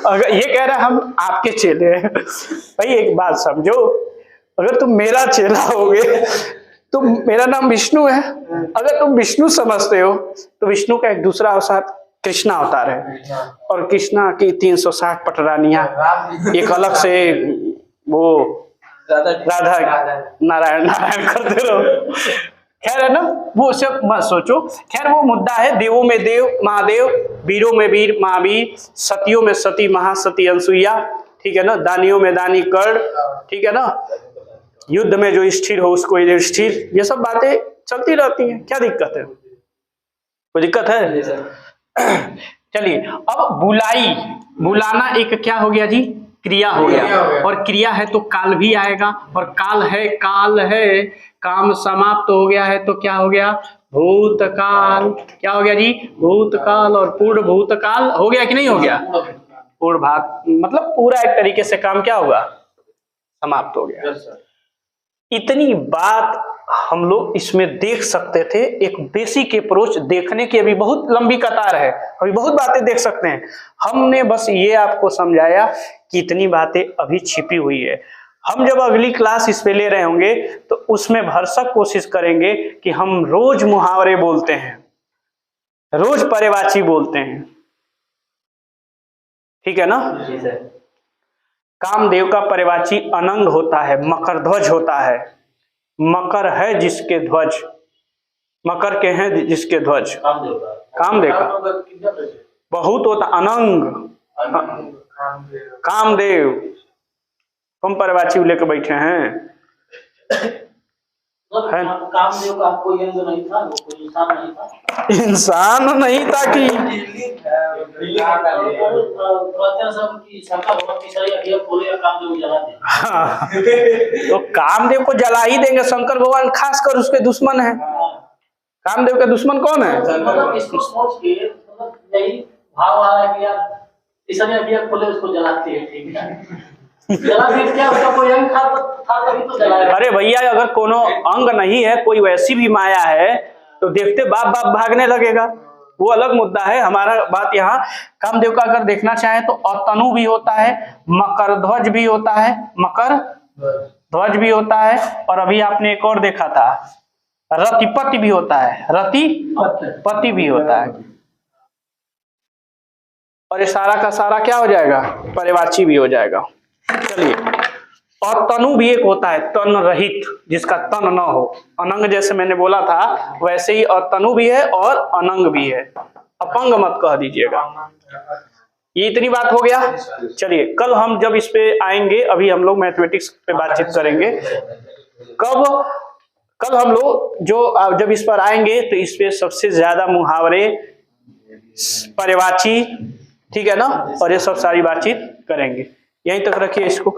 अगर ये कह रहे हम आपके चेले हैं, भाई एक बात समझो, अगर तुम मेरा चेला होगे तो मेरा नाम विष्णु है, अगर तुम विष्णु समझते हो तो विष्णु का एक दूसरा अवतार कृष्णा अवतार है, और कृष्णा की 360 पटरानियां, एक अलग से वो राधा नारायण नारायण करते रहो, खैर है ना, वो सब मत सोचो। खैर वो मुद्दा है, देवों में देव महादेव, वीरों में वीर महावीर, सतियों में सती महासती अनसुईया, ठीक है ना, दानियों में दानी कर्ण, ठीक है ना, युद्ध में जो स्थिर हो उसको युधिष्ठिर, ये सब बातें चलती रहती हैं, क्या दिक्कत है? कोई दिक्कत है? चलिए, अब बुलाई, बुलाना एक क्या हो गया जी? क्रिया हो गया, और क्रिया है तो काल भी आएगा, और काल है, काल है, काम समाप्त हो गया है तो क्या हो गया? भूतकाल। क्या हो गया जी? भूतकाल। और पूर्ण भूतकाल हो गया कि नहीं हो गया? पूर्ण भात मतलब पूरा एक तरीके से काम क्या होगा? समाप्त हो गया। इतनी बात हम लोग इसमें देख सकते थे, एक बेसिक अप्रोच देखने की, अभी बहुत लंबी कतार है, अभी बहुत बातें देख सकते हैं। हमने बस ये आपको समझाया कि इतनी बातें अभी छिपी हुई है। हम जब अगली क्लास इस पे ले रहे होंगे तो उसमें भरसक कोशिश करेंगे कि हम रोज मुहावरे बोलते हैं, रोज पर्यायवाची बोलते हैं, ठीक है ना? कामदेव का पर्यायवाची अनंग होता है, मकर ध्वज होता है। मकर है जिसके ध्वज, मकर के हैं जिसके ध्वज, कामदेव का बहुत होता, अनंग कामदेव। कम पर्यायवाची लेके बैठे हैं, कामदेव का कोई अंग नहीं था, वो कोई इंसान नहीं था, इंसान नहीं था कि हाँ। तो कामदेव को जला ही देंगे, शंकर भगवान खासकर उसके दुश्मन है। कामदेव का दुश्मन कौन है? इसको सोच के यही भाव आ रहा है कि यार इसने खोले उसको जलाते हैं, ठीक है? क्या उसका कोई अंग था तभी तो जलाया। अरे भैया, अगर कोनो अंग नहीं है, कोई वैसी भी माया है तो देखते बाप बाप भागने लगेगा, वो अलग मुद्दा है। हमारा बात यहाँ कामदेव का अगर देखना चाहे तो अतनु भी होता है, मकर ध्वज भी होता है, मकर ध्वज भी होता है, और अभी आपने एक और देखा था रतिपति भी होता है, रतिपति भी होता है। और ये सारा का सारा क्या हो जाएगा? पर्यायवाची भी हो जाएगा। चलिए, और तनु भी एक होता है, तन रहित, जिसका तन न हो, अनंग जैसे मैंने बोला था वैसे ही तनु भी है और अनंग भी है, अपंग मत कह दीजिएगा। ये इतनी बात हो गया। चलिए, कल हम जब इस पे आएंगे, अभी हम लोग मैथमेटिक्स पे बातचीत करेंगे। कल हम लोग जो जब इस पर आएंगे तो इस पे सबसे ज्यादा मुहावरे, पर्यायवाची, ठीक है ना, और ये सब सारी बातचीत करेंगे। यहीं तक रखिए इसको।